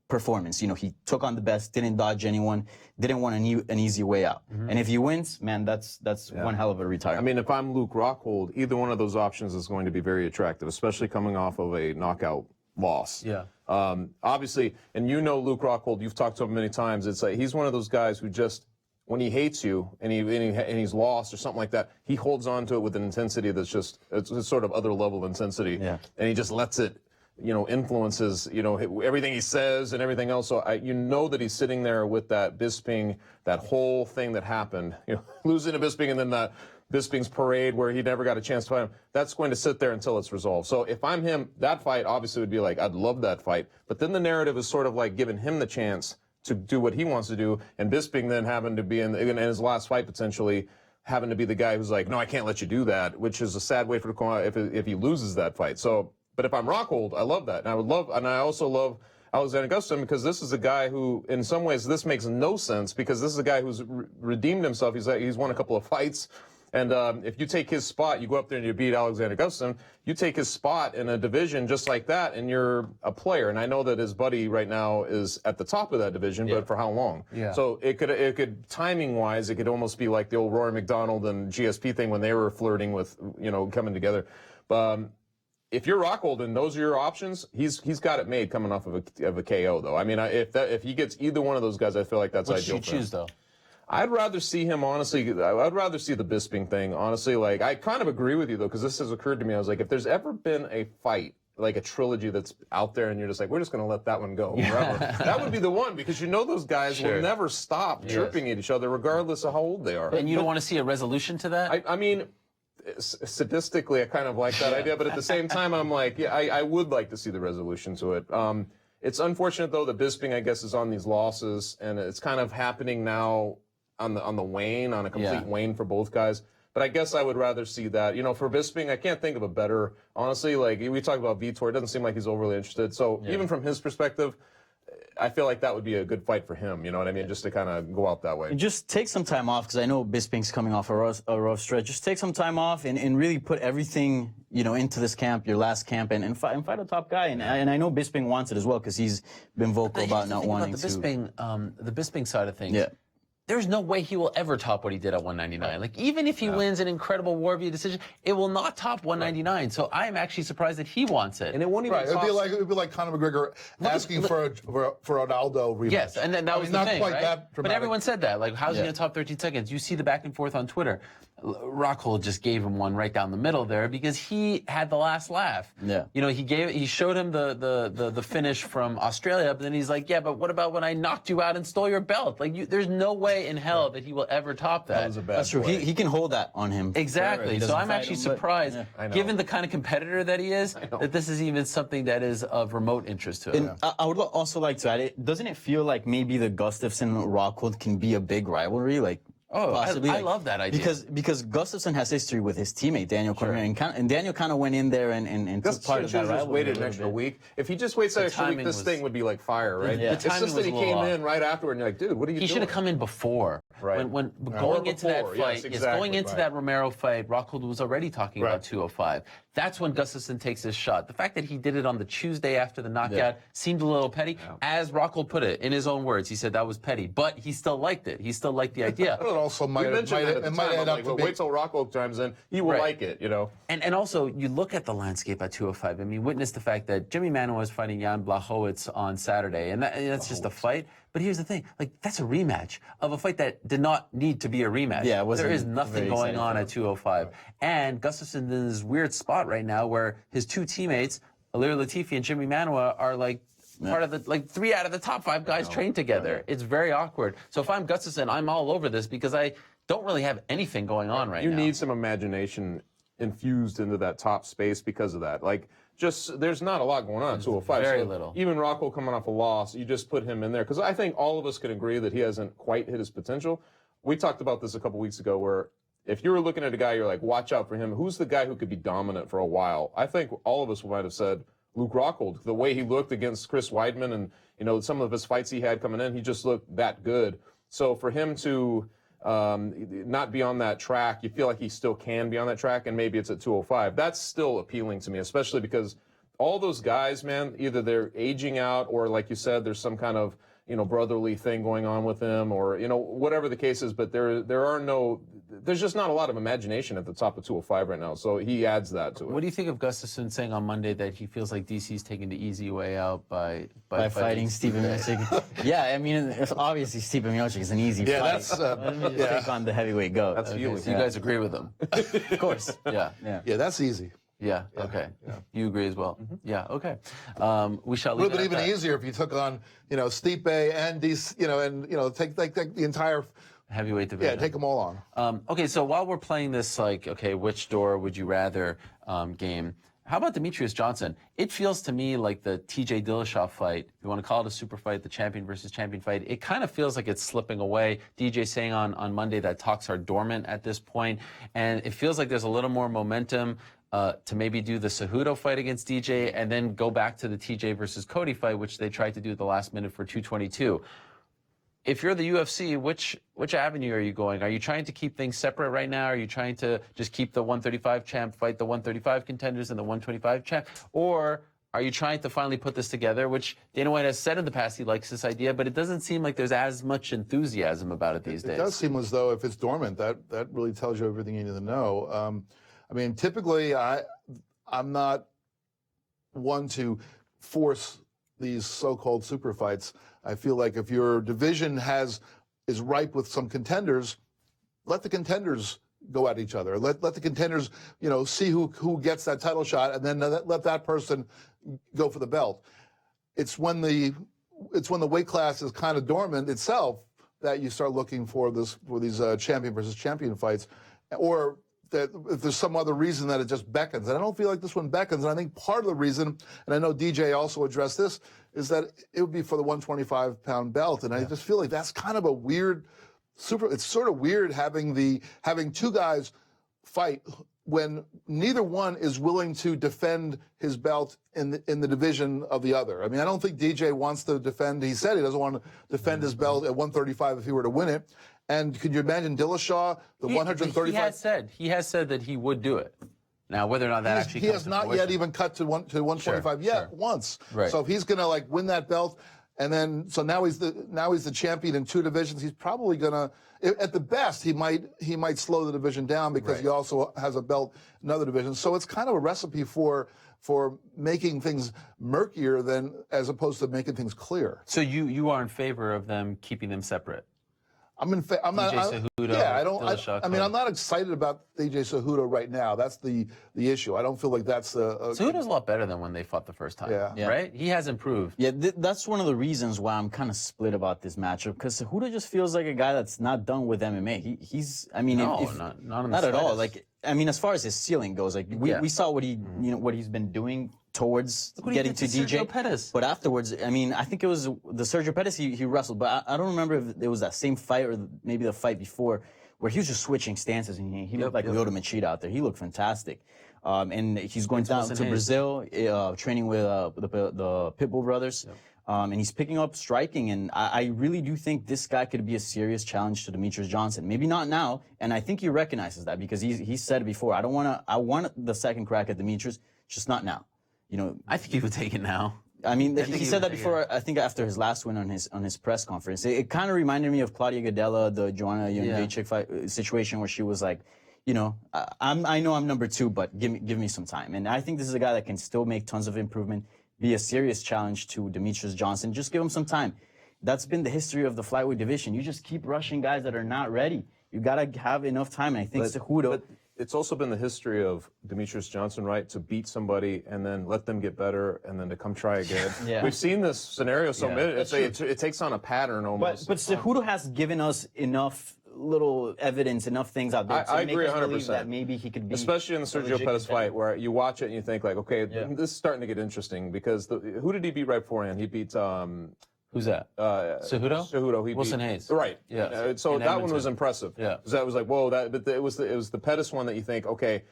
[SPEAKER 3] performance. He took on the best, didn't dodge anyone, didn't want an easy way out. And if he wins, man, that's one hell of a retirement.
[SPEAKER 4] I mean, if I'm Luke Rockhold, either one of those options is going to be very attractive, especially coming off of a knockout loss.
[SPEAKER 1] Yeah.
[SPEAKER 4] Obviously, and Luke Rockhold, you've talked to him many times. It's like he's one of those guys who just, when he hates you and he's lost or something like that, he holds on to it with an intensity that's just, it's a sort of other level intensity.
[SPEAKER 3] Yeah.
[SPEAKER 4] And he just lets it, influences, everything he says and everything else. So that he's sitting there with that Bisping, that whole thing that happened, losing to Bisping and then that Bisping's parade where he never got a chance to fight him. That's going to sit there until it's resolved. So if I'm him, that fight obviously would be like, I'd love that fight. But then the narrative is sort of like giving him the chance to do what he wants to do. And Bisping then having to be in his last fight potentially having to be the guy who's like, no, I can't let you do that, which is a sad way for the corner if he loses that fight. So, but if I'm Rockhold, I love that. And I also love Alexander Gustafsson because this is a guy who, in some ways, this makes no sense because this is a guy who's redeemed himself. He's won a couple of fights. And if you take his spot, you go up there and you beat Alexander Gustafsson, you take his spot in a division just like that, and you're a player. And I know that his buddy right now is at the top of that division, but for how long? Yeah. So it could timing-wise, it could almost be like the old Rory McDonald and GSP thing when they were flirting with, coming together. If you're Rockhold and those are your options, he's got it made coming off of a KO, though. I mean, if he gets either one of those guys, I feel like that's ideal for him.
[SPEAKER 1] What should you choose, though?
[SPEAKER 4] I'd rather see him, honestly, I'd rather see the Bisping thing, honestly. Like, I kind of agree with you, though, because this has occurred to me. I was like, if there's ever been a fight, like a trilogy that's out there and you're just like, we're just going to let that one go forever, that would be the one, because those guys will never stop chirping at each other, regardless of how old they are.
[SPEAKER 1] And you don't want to see a resolution to that?
[SPEAKER 4] I mean, sadistically, I kind of like that idea, but at the same time, I'm like, I would like to see the resolution to it. It's unfortunate, though, that Bisping, I guess, is on these losses, and it's kind of happening now on the wane, on a complete wane for both guys. But I guess I would rather see that. For Bisping, I can't think of a better, honestly, like we talk about Vitor, it doesn't seem like he's overly interested. So even from his perspective, I feel like that would be a good fight for him, you know what I mean? Just to kind of go out that way.
[SPEAKER 3] Just take some time off, because I know Bisping's coming off a rough stretch. Just take some time off and really put everything, into this camp, your last camp, and fight a top guy. And I know Bisping wants it as well, because he's been vocal about not wanting to.
[SPEAKER 1] The Bisping side of things.
[SPEAKER 3] Yeah.
[SPEAKER 1] There's no way he will ever top what he did at 199. Like, even if he wins an incredible war via decision, it will not top 199. So I am actually surprised that he wants it.
[SPEAKER 4] And it won't even
[SPEAKER 2] It would be like Conor McGregor asking for an Aldo rematch.
[SPEAKER 1] Yes, and then that was the
[SPEAKER 2] not
[SPEAKER 1] thing,
[SPEAKER 2] quite
[SPEAKER 1] right?
[SPEAKER 2] that
[SPEAKER 1] But everyone said that. Like, how's he going to top 13 seconds? You see the back and forth on Twitter. Rockhold just gave him one right down the middle there because he had the last laugh.
[SPEAKER 3] Yeah.
[SPEAKER 1] He showed him the finish from Australia, but then he's like, yeah, but what about when I knocked you out and stole your belt? Like, there's no way in hell that he will ever top that.
[SPEAKER 4] That was a bad
[SPEAKER 3] That's true. He can hold that on him.
[SPEAKER 1] Exactly. So I'm actually surprised, given the kind of competitor that he is, that this is even something that is of remote interest to him.
[SPEAKER 3] And I would also like to add, doesn't it feel like maybe the Gustafsson-Rockhold can be a big rivalry? Like, possibly.
[SPEAKER 1] I love that idea.
[SPEAKER 3] Because Gustafsson has history with his teammate, Daniel Cormier, and Daniel kind of went in there and took part of that rivalry.
[SPEAKER 4] Just waited an extra week. If he just waits an extra week, this thing would be like fire, right?
[SPEAKER 1] Yeah.
[SPEAKER 4] It's just that he came in right afterward and you're like, dude, what are you doing?
[SPEAKER 1] He should have come in before.
[SPEAKER 4] Right.
[SPEAKER 1] When going into that fight, going into that Romero fight, Rockhold was already talking about 205. That's when Gustafsson takes his shot. The fact that he did it on the Tuesday after the knockout seemed a little petty. As Rockhold put it in his own words, he said that was petty, but he still liked it. He still liked the idea.
[SPEAKER 2] It also might add up to
[SPEAKER 4] wait till Rockhold chimes in. He will like it,
[SPEAKER 1] And also, you look at the landscape at 205. I mean, witness the fact that Jimmy Manuwa is fighting Jan Blachowicz on Saturday, and that's just a fight. But here's the thing, like, that's a rematch of a fight that did not need to be a rematch.
[SPEAKER 3] Yeah,
[SPEAKER 1] there is nothing going on at 205. And Gustafsson in this weird spot right now where his two teammates, Ilir Latifi and Jimmy Manuwa, are like part of the, like 3 out of the top 5 guys train together. It's very awkward. So if I'm Gustafsson, I'm all over this because I don't really have anything going on right now.
[SPEAKER 4] You need some imagination infused into that top space because of that. Like, just, there's not a lot going on at 205.
[SPEAKER 1] Very
[SPEAKER 4] so
[SPEAKER 1] little.
[SPEAKER 4] Even Rockhold coming off a loss, you just put him in there. Because I think all of us can agree that he hasn't quite hit his potential. We talked about this a couple weeks ago where if you were looking at a guy, you're like, watch out for him. Who's the guy who could be dominant for a while? I think all of us might have said Luke Rockhold. The way he looked against Chris Weidman and, you know, some of his fights he had coming in, he just looked that good. So for him to not be on that track, you feel like he still can be on that track, and maybe it's at 205. That's still appealing to me, especially because all those guys, man, either they're aging out or, like you said, there's some kind of, you know, brotherly thing going on with them, or, you know, whatever the case is. But there's just not a lot of imagination at the top of 205 right now. So he adds that to it.
[SPEAKER 1] What do you think of Gustafsson saying on Monday that he feels like DC's taking the easy way out by
[SPEAKER 3] fighting Stephen Miocic? Yeah, I mean, obviously Stephen Miocic is an easy fight.
[SPEAKER 2] That's
[SPEAKER 3] Let me just take on the heavyweight goat.
[SPEAKER 4] That's
[SPEAKER 1] Okay,
[SPEAKER 4] feeling.
[SPEAKER 1] so you guys agree with him?
[SPEAKER 3] Of course.
[SPEAKER 1] Yeah.
[SPEAKER 2] Yeah, that's easy.
[SPEAKER 1] Yeah. Okay. You agree as well. Yeah. Okay. We shall
[SPEAKER 2] It
[SPEAKER 1] leave
[SPEAKER 2] would have
[SPEAKER 1] it
[SPEAKER 2] been
[SPEAKER 1] at
[SPEAKER 2] even
[SPEAKER 1] that.
[SPEAKER 2] easier if you took on, you know, Stipe and these, you know, and, you know, take the entire,
[SPEAKER 1] Heavyweight division.
[SPEAKER 2] yeah, take them all on.
[SPEAKER 1] Okay, so while we're playing this, like, okay, which door would you rather game, how about Demetrius Johnson? It feels to me like the TJ Dillashaw fight, if you want to call it a super fight, the champion versus champion fight, it kind of feels like it's slipping away. DJ saying on Monday that talks are dormant at this point, and it feels like there's a little more momentum to maybe do the Cejudo fight against DJ and then go back to the TJ versus Cody fight, which they tried to do at the last minute for 222. If you're the UFC, which avenue are you going? Are you trying to keep things separate right now? Are you trying to just keep the 135 champ fight the 135 contenders and the 125 champ? Or are you trying to finally put this together, which Dana White has said in the past he likes this idea, but it doesn't seem like there's as much enthusiasm about it these days.
[SPEAKER 2] It does seem as though if it's dormant, that really tells you everything you need to know. I mean, typically, I'm not one to force these so-called super fights. I feel like if your division is ripe with some contenders, let the contenders go at each other. Let the contenders, you know, see who gets that title shot, and then let that person go for the belt. It's when the weight class is kind of dormant itself that you start looking for these champion versus champion fights, or that if there's some other reason that it just beckons. And I don't feel like this one beckons. And I think part of the reason, and I know DJ also addressed this, is that it would be for the 125-pound belt. And I just feel like that's kind of a weird it's sort of weird having two guys fight when neither one is willing to defend his belt in the division of the other. I mean, I don't think DJ wants to defend. He said he doesn't want to defend his belt at 135 if he were to win it. And could you imagine Dillashaw, the 135?
[SPEAKER 1] He has said that he would do it. Now, whether or not that actually
[SPEAKER 2] he
[SPEAKER 1] comes
[SPEAKER 2] has
[SPEAKER 1] to
[SPEAKER 2] not
[SPEAKER 1] fruition.
[SPEAKER 2] yet even cut to 125 yet once.
[SPEAKER 1] Right.
[SPEAKER 2] So if he's going to like win that belt, and then so now he's the champion in two divisions, he's probably going to, at the best, he might slow the division down because he also has a belt in other divisions. So it's kind of a recipe for making things murkier than as opposed to making things clear.
[SPEAKER 1] So you are in favor of them keeping them separate?
[SPEAKER 2] I'm not.
[SPEAKER 1] Cejudo,
[SPEAKER 2] Yeah, I don't.
[SPEAKER 1] Dillashaw,
[SPEAKER 2] I mean, I'm not excited about DJ Cejudo right now. That's the issue. I don't feel like that's
[SPEAKER 1] Cejudo's a lot better than when they fought the first time.
[SPEAKER 2] Yeah.
[SPEAKER 1] Right? He has improved.
[SPEAKER 3] Yeah, that's one of the reasons why I'm kind of split about this matchup, because Cejudo just feels like a guy that's not done with MMA. He's. I mean,
[SPEAKER 1] No,
[SPEAKER 3] if,
[SPEAKER 1] not
[SPEAKER 3] at all.
[SPEAKER 1] slightest.
[SPEAKER 3] Like, I mean, as far as his ceiling goes, like we saw what what he's been doing towards
[SPEAKER 1] what he
[SPEAKER 3] getting
[SPEAKER 1] did
[SPEAKER 3] to
[SPEAKER 1] to
[SPEAKER 3] DJ.
[SPEAKER 1] Sergio Pettis.
[SPEAKER 3] But afterwards, I mean, I think it was the Sergio Pettis he wrestled, but I don't remember if it was that same fight or maybe the fight before where he was just switching stances and he looked like Lyoto Machida out there. He looked fantastic. And he's going down to Brazil, training with the Pitbull brothers. And he's picking up striking, and I really do think this guy could be a serious challenge to Demetrius Johnson. Maybe not now, and I think he recognizes that because he said it before. I want the second crack at Demetrius, just not now. You know,
[SPEAKER 1] I think he would take it now.
[SPEAKER 3] I mean,
[SPEAKER 1] think
[SPEAKER 3] he
[SPEAKER 1] he
[SPEAKER 3] said
[SPEAKER 1] would
[SPEAKER 3] that
[SPEAKER 1] take
[SPEAKER 3] before. I think after his last win on his press conference, it kind of reminded me of Claudia Gadelha, the Joanna Jędrzejczyk fight situation where she was like, you know, I know I'm number 2, but give me some time. And I think this is a guy that can still make tons of improvement, be a serious challenge to Demetrius Johnson. Just give him some time. That's been the history of the flyweight division. You just keep rushing guys that are not ready. You gotta have enough time. And I think Cejudo
[SPEAKER 4] it's also been the history of Demetrius Johnson, right, to beat somebody and then let them get better and then to come try again.
[SPEAKER 3] Yeah.
[SPEAKER 4] We've seen this scenario so many. It takes on a pattern almost.
[SPEAKER 3] But Cejudo has given us enough little evidence, enough things out there to
[SPEAKER 4] I
[SPEAKER 3] make
[SPEAKER 4] agree
[SPEAKER 3] us
[SPEAKER 4] 100%.
[SPEAKER 3] believe that maybe he could be,
[SPEAKER 4] especially in the Sergio
[SPEAKER 3] legit
[SPEAKER 4] Pettis
[SPEAKER 3] contender.
[SPEAKER 4] fight, where you watch it and you think like, okay, this is starting to get interesting because who did he beat right beforehand? He beat
[SPEAKER 1] Who's that? Cejudo?
[SPEAKER 4] Cejudo. He
[SPEAKER 1] Wilson
[SPEAKER 4] beat,
[SPEAKER 1] Hayes.
[SPEAKER 4] Right.
[SPEAKER 1] Yeah.
[SPEAKER 4] So
[SPEAKER 1] In
[SPEAKER 4] that one
[SPEAKER 1] Edmonton.
[SPEAKER 4] was impressive.
[SPEAKER 1] Yeah.
[SPEAKER 4] 'Cause that was like, whoa. But it was the Pettis one that you think, okay,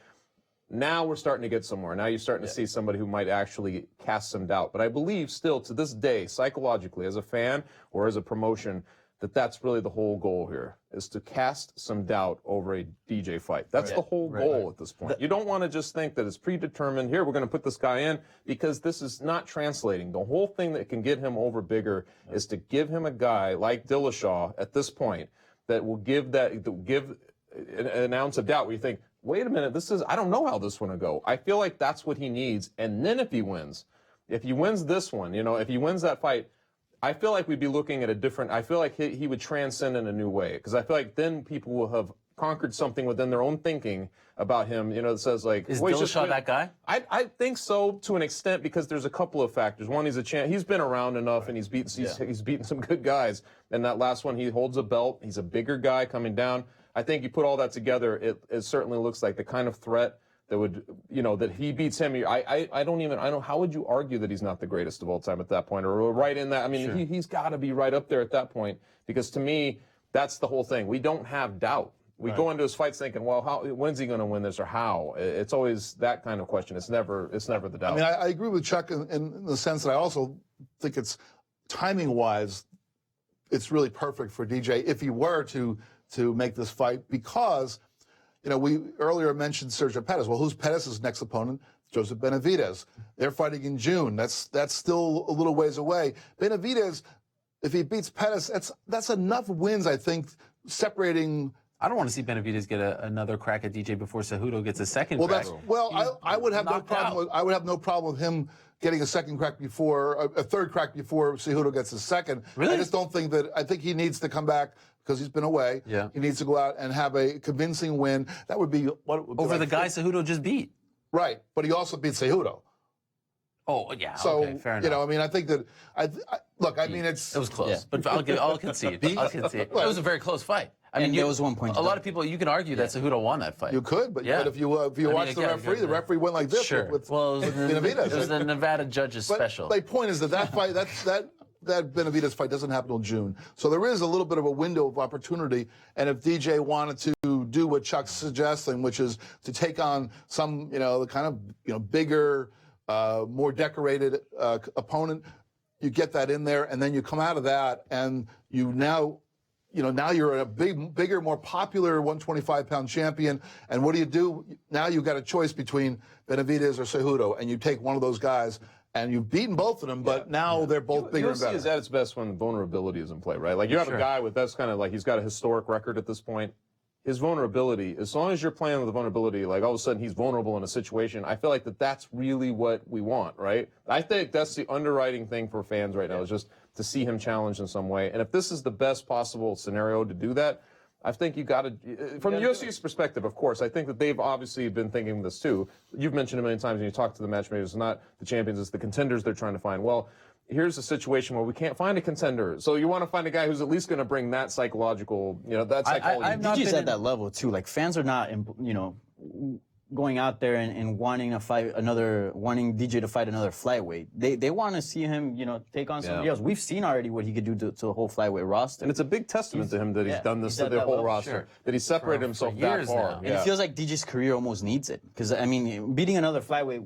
[SPEAKER 4] now we're starting to get somewhere. Now you're starting to see somebody who might actually cast some doubt. But I believe still to this day, psychologically, as a fan or as a promotion, that's really the whole goal here, is to cast some doubt over a DJ fight. That's the whole goal at this point. You don't want to just think that it's predetermined. Here, we're going to put this guy in, because this is not translating. The whole thing that can get him over bigger is to give him a guy like Dillashaw at this point that will give an ounce of doubt where you think, wait a minute, I don't know how this one will go. I feel like that's what he needs. And then if he wins this one, if he wins that fight, I feel like we'd be looking at I feel like he would transcend in a new way, because I feel like then people will have conquered something within their own thinking about him, that says like...
[SPEAKER 1] Is Dillashaw that guy?
[SPEAKER 4] I think so, to an extent, because there's a couple of factors. One, he's been around enough, and he's beaten some good guys. And that last one, he holds a belt. He's a bigger guy coming down. I think you put all that together, it certainly looks like the kind of threat that would, that he beats him. How would you argue that he's not the greatest of all time at that point, or right in that? I mean, he's got to be right up there at that point, because to me, that's the whole thing. We don't have doubt. We go into his fights thinking, well, when's he going to win this, or how? It's always that kind of question. It's never the doubt.
[SPEAKER 2] I mean, I agree with Chuck in the sense that I also think it's timing-wise, it's really perfect for DJ if he were to make this fight, because we earlier mentioned Sergio Pettis. Well, who's Pettis' next opponent? Joseph Benavidez. They're fighting in June. That's still a little ways away. Benavidez, if he beats Pettis, that's enough wins, I think, separating.
[SPEAKER 1] I don't want to see Benavidez get another crack at DJ before Cejudo gets a second
[SPEAKER 2] Well,
[SPEAKER 1] crack.
[SPEAKER 2] I would have no problem. I would have no problem with him getting a second crack a third crack before Cejudo gets a second.
[SPEAKER 1] Really?
[SPEAKER 2] I just don't think that. I think he needs to come back, because he's been away.
[SPEAKER 1] Yeah.
[SPEAKER 2] He needs to go out and have a convincing win. That would be what it would be
[SPEAKER 1] over
[SPEAKER 2] like
[SPEAKER 1] the guy Cejudo just beat.
[SPEAKER 2] Right, but he also beat Cejudo.
[SPEAKER 1] Oh yeah.
[SPEAKER 2] So
[SPEAKER 1] okay, fair enough.
[SPEAKER 2] I mean, I think that look. I mean,
[SPEAKER 1] It was close, but I'll concede. I'll concede. It was a very close fight. I mean,
[SPEAKER 3] there was 1 point.
[SPEAKER 1] A lot of people, you can argue that Cejudo won that fight.
[SPEAKER 2] you could, but
[SPEAKER 1] Yeah.
[SPEAKER 2] if you watch the
[SPEAKER 1] again,
[SPEAKER 2] referee went like this.
[SPEAKER 1] Sure.
[SPEAKER 2] With
[SPEAKER 1] Well, it
[SPEAKER 2] Benavidez.
[SPEAKER 1] was the Nevada judges
[SPEAKER 2] But
[SPEAKER 1] special.
[SPEAKER 2] my point is that fight, that Benavidez fight doesn't happen until June. So there is a little bit of a window of opportunity. And if DJ wanted to do what Chuck's suggesting, which is to take on some, the kind of, bigger, more decorated opponent, you get that in there, and then you come out of that, and now you're a bigger, more popular 125-pound champion. And what do? Now you've got a choice between Benavidez or Cejudo, and you take one of those guys. And you've beaten both of them, but now they're both bigger and
[SPEAKER 4] UFC
[SPEAKER 2] better.
[SPEAKER 4] is at its best when vulnerability is in play, right? Like you have a guy that's kind of like, he's got a historic record at this point. His vulnerability, as long as you're playing with the vulnerability, like all of a sudden he's vulnerable in a situation, I feel like that's really what we want, right? I think that's the underwriting thing for fans right now, is just to see him challenged in some way. And if this is the best possible scenario to do that, I think you got to, from the UFC's perspective, of course, I think that they've obviously been thinking this too. You've mentioned it many times when you talk to the matchmakers, it's not the champions, it's the contenders they're trying to find. Well, here's a situation where we can't find a contender. So you want to find a guy who's at least going to bring that psychological, that psychology.
[SPEAKER 3] DJ's at that level too. Like fans are not, going out there and wanting DJ to fight another flyweight. They want to see him, take on somebody else. We've seen already what he could do to the whole flyweight roster.
[SPEAKER 4] And it's a big testament to him that he's done this
[SPEAKER 3] he's
[SPEAKER 4] to their
[SPEAKER 3] at that
[SPEAKER 4] whole
[SPEAKER 3] level,
[SPEAKER 4] roster, that he separated himself that
[SPEAKER 1] years
[SPEAKER 4] far.
[SPEAKER 1] now.
[SPEAKER 3] And it feels like DJ's career almost needs it. Because, I mean, beating another flyweight,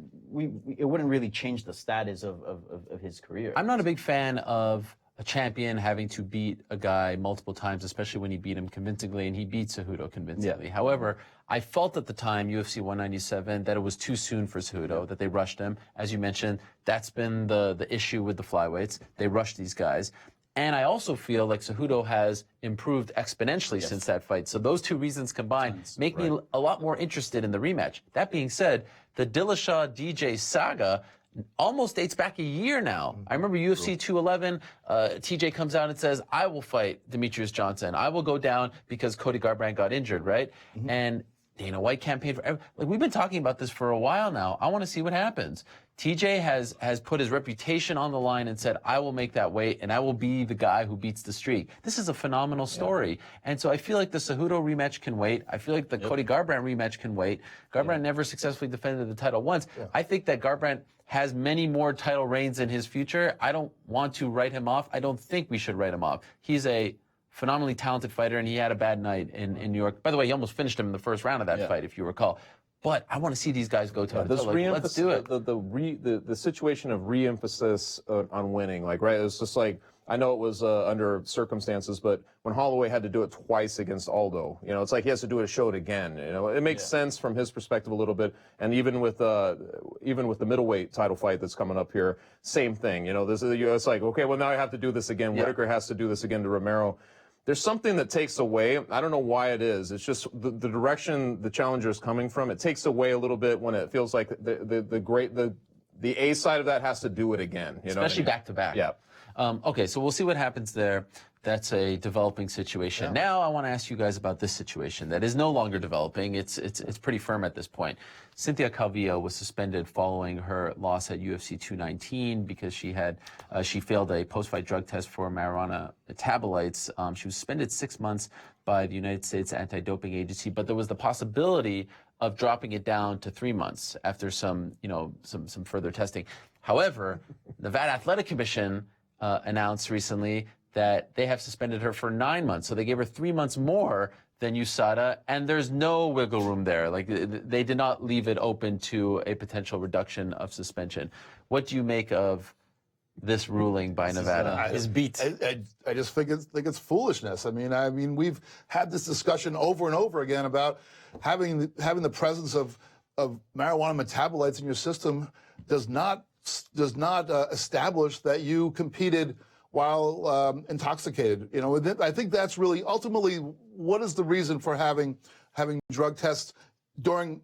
[SPEAKER 3] it wouldn't really change the status of his career.
[SPEAKER 1] I'm not a big fan of a champion having to beat a guy multiple times, especially when he beat him convincingly, and he beat Cejudo convincingly.
[SPEAKER 3] Yeah.
[SPEAKER 1] However, I felt at the time, UFC 197, that it was too soon for Cejudo, that they rushed him. As you mentioned, that's been the issue with the flyweights. They rushed these guys. And I also feel like Cejudo has improved exponentially since that fight. So those two reasons combined make me a lot more interested in the rematch. That being said, the Dillashaw-DJ saga almost dates back a year now. I remember UFC 211, TJ comes out and says, I will fight Demetrius Johnson. I will go down because Cody Garbrandt got injured, right? And Dana White campaigned for. Like, we've been talking about this for a while now. I want to see what happens. TJ has put his reputation on the line and said, I will make that weight and I will be the guy who beats the streak. This is a phenomenal story. And so I feel like the Cejudo rematch can wait. I feel like the Cody Garbrandt rematch can wait. Garbrandt never successfully defended the title once. I think that Garbrandt has many more title reigns in his future. I don't want to write him off. I don't think we should write him off. He's a phenomenally talented fighter, and he had a bad night in New York. By the way, he almost finished him in the first round of that fight, if you recall. But I want to see these guys go toe to toe. Let's do it.
[SPEAKER 4] The situation of re-emphasis on winning, like, right? It's just like, I know it was under circumstances, but when Holloway had to do it twice against Aldo, you know, it's like he has to do it, show it again. You know, it makes sense from his perspective a little bit. And even with the middleweight title fight that's coming up here, same thing. You know, it's like, okay, well, now I have to do this again. Whitaker has to do this again to Romero. There's something that takes away. I don't know why it is. It's just the direction the challenger is coming from. It takes away a little bit when it feels like the A side of that has to do it again. You know,
[SPEAKER 1] especially back to back.
[SPEAKER 4] Yeah.
[SPEAKER 1] Okay, so we'll see what happens there. That's a developing situation. Yeah. Now I want to ask you guys about this situation that is no longer developing. It's pretty firm at this point. Cynthia Calvillo was suspended following her loss at UFC 219 because she failed a post-fight drug test for marijuana metabolites. She was suspended 6 months by the United States Anti-Doping Agency, but there was the possibility of dropping it down to 3 months after some further testing. However, Nevada Athletic Commission announced recently that they have suspended her for 9 months. So they gave her 3 months more than USADA, and there's no wiggle room there. Like, they did not leave it open to a potential reduction of suspension. What do you make of this ruling by Nevada?
[SPEAKER 3] His beat.
[SPEAKER 2] I just think it's foolishness. I mean, we've had this discussion over and over again about having the presence of marijuana metabolites in your system does not establish that you competed while intoxicated. You know, I think that's really ultimately what is the reason for having drug tests during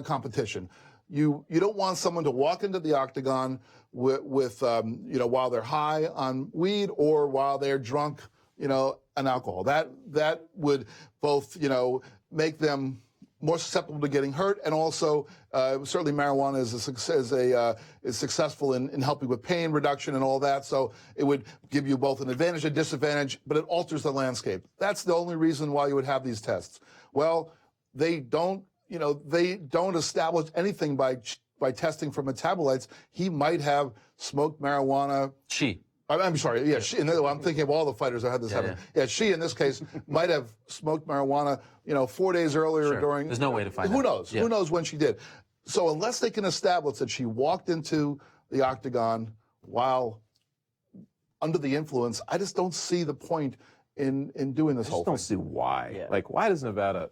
[SPEAKER 2] competition. You don't want someone to walk into the octagon with while they're high on weed or while they're drunk, on alcohol. That would both make them more susceptible to getting hurt, and also certainly marijuana is successful in helping with pain reduction and all that. So it would give you both an advantage and disadvantage, but it alters the landscape. That's the only reason why you would have these tests. Well, they don't establish anything by testing for metabolites. He might have smoked marijuana. I'm sorry. Yeah, I'm thinking of all the fighters that had this happen. Yeah, she in this case might have smoked marijuana, 4 days earlier during.
[SPEAKER 1] There's no way to find out.
[SPEAKER 2] Who knows? Yeah. Who knows when she did? So unless they can establish that she walked into the octagon while under the influence, I just don't see the point in doing this whole thing.
[SPEAKER 4] I just don't see why. Yeah. Like, why does Nevada?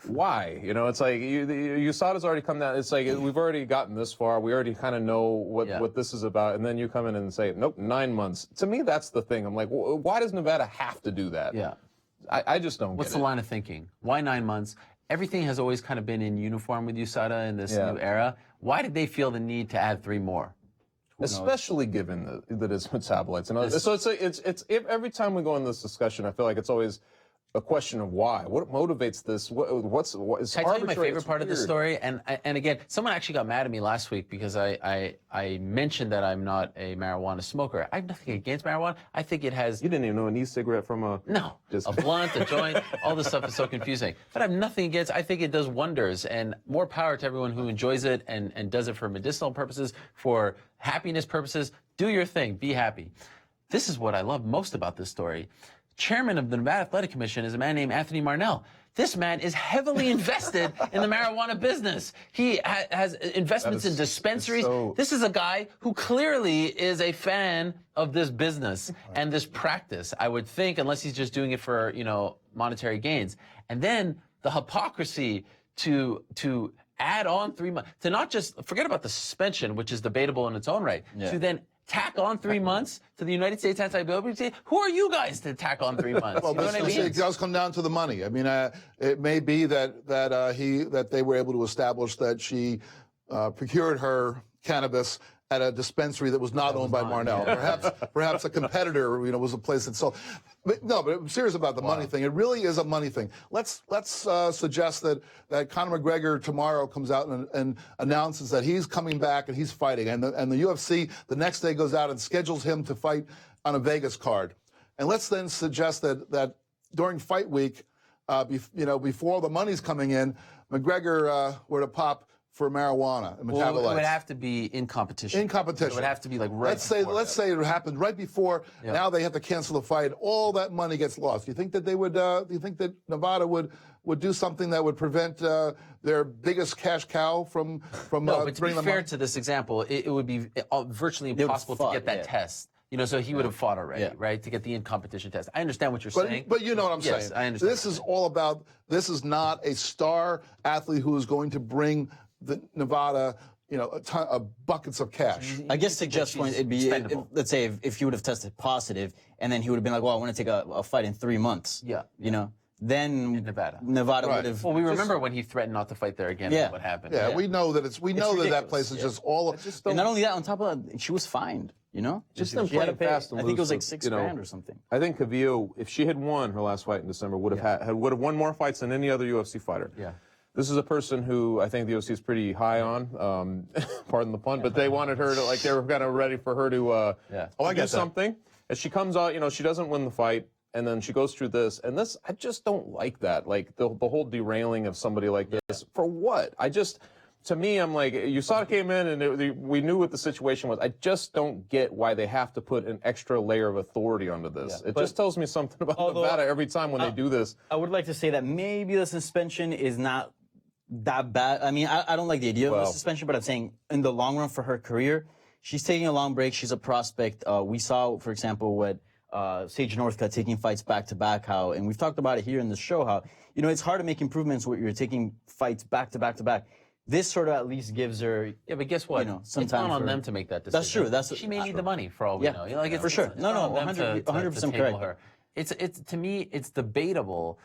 [SPEAKER 4] Why? It's like USADA's already come down. It's like we've already gotten this far. We already kind of know what this is about, and then you come in and say, nope, 9 months. To me, that's the thing. I'm like, why does Nevada have to do that?
[SPEAKER 1] Yeah,
[SPEAKER 4] I just don't.
[SPEAKER 1] What's the line of thinking? Why 9 months? Everything has always kind of been in uniform with USADA in this new era. Why did they feel the need to add 3 more?
[SPEAKER 4] Especially given that it's metabolites and so it's every time we go in this discussion, I feel like it's always a question of why. What motivates this? What is
[SPEAKER 1] Can I tell you my favorite part of this story? And again, someone actually got mad at me last week because I mentioned that I'm not a marijuana smoker. I have nothing against marijuana. I think it has.
[SPEAKER 4] You didn't even know an e-cigarette from a.
[SPEAKER 1] No, a blunt, a joint. All this stuff is so confusing. But I have nothing against. I think it does wonders, and more power to everyone who enjoys it and does it for medicinal purposes, for happiness purposes. Do your thing. Be happy. This is what I love most about this story. Chairman of the Nevada Athletic Commission is a man named Anthony Marnell. This man is heavily invested in the marijuana business. He has investments in dispensaries. This is a guy who clearly is a fan of this business and this practice, I would think, unless he's just doing it for, monetary gains. And then the hypocrisy to add on 3 months, to not just forget about the suspension, which is debatable in its own right, to then tack on 3 months to the United States Anti-Doping Agency. Who are you guys to tack on 3 months?
[SPEAKER 2] Well, it does come down to the money. I mean, it may be that they were able to establish that she procured her cannabis at a dispensary that was not owned by Marnell. Perhaps a competitor, was a place that sold. But no, but I'm serious about the money thing. It really is a money thing. Let's suggest that Conor McGregor tomorrow comes out and announces that he's coming back and he's fighting, and the UFC the next day goes out and schedules him to fight on a Vegas card. And let's then suggest that during fight week, before all the money's coming in, McGregor were to pop for marijuana and metabolites.
[SPEAKER 1] Well, it would have to be in competition.
[SPEAKER 2] In competition.
[SPEAKER 1] It would have to be like right
[SPEAKER 2] Let's say it happened right before. Yeah. Now they have to cancel the fight. All that money gets lost. Do you think that they would? Do you think that Nevada would do something that would prevent their biggest cash cow from
[SPEAKER 1] No, but to be fair to this example, it would be virtually impossible to get that test. So he would have fought already, right, to get the in-competition test. I understand what you're saying.
[SPEAKER 2] But you know what I'm saying.
[SPEAKER 1] Yes, I understand.
[SPEAKER 2] This is not a star athlete who is going to bring the Nevada, a ton of buckets of cash.
[SPEAKER 3] I guess to Jeff's point, it'd be, let's say, if he would have tested positive, and then he would have been like, well, I want to take a fight in 3 months.
[SPEAKER 1] Yeah.
[SPEAKER 3] Then
[SPEAKER 1] in Nevada
[SPEAKER 3] would have.
[SPEAKER 1] Well, we remember when he threatened not to fight there again.
[SPEAKER 3] Yeah.
[SPEAKER 1] What happened?
[SPEAKER 2] Yeah, we know that that place is just all.
[SPEAKER 3] And not only that, on top of that, she was fined.
[SPEAKER 4] Just them playing fast and
[SPEAKER 3] I think it was like
[SPEAKER 4] loose,
[SPEAKER 3] $6,000 or something.
[SPEAKER 4] I think Calvillo, if she had won her last fight in December, would have won more fights than any other UFC fighter.
[SPEAKER 1] Yeah.
[SPEAKER 4] This is a person who I think the UFC is pretty high on, pardon the pun, but they wanted her to, they were kind of ready for her to do something. As she comes out, she doesn't win the fight, and then she goes through this, and this, I just don't like that. Like, the whole derailing of somebody like this. For what? To me, I'm like, USADA came in and we knew what the situation was. I just don't get why they have to put an extra layer of authority onto this. It just tells me something about Nevada every time when they do this.
[SPEAKER 3] I would like to say that maybe the suspension is not that bad. I mean, I don't like the idea of a suspension, but I'm saying in the long run for her career, she's taking a long break. She's a prospect. We saw, for example, what Sage Northcutt taking fights back-to-back, and we've talked about it here in the show, how, it's hard to make improvements when you're taking fights back-to-back. This sort of at least gives her.
[SPEAKER 1] Yeah, but guess what?
[SPEAKER 3] It's not
[SPEAKER 1] on them to make that decision.
[SPEAKER 3] That's true.
[SPEAKER 1] She may need the money for all we know.
[SPEAKER 3] For sure. No, 100% correct.
[SPEAKER 1] Her. It's to me, it's debatable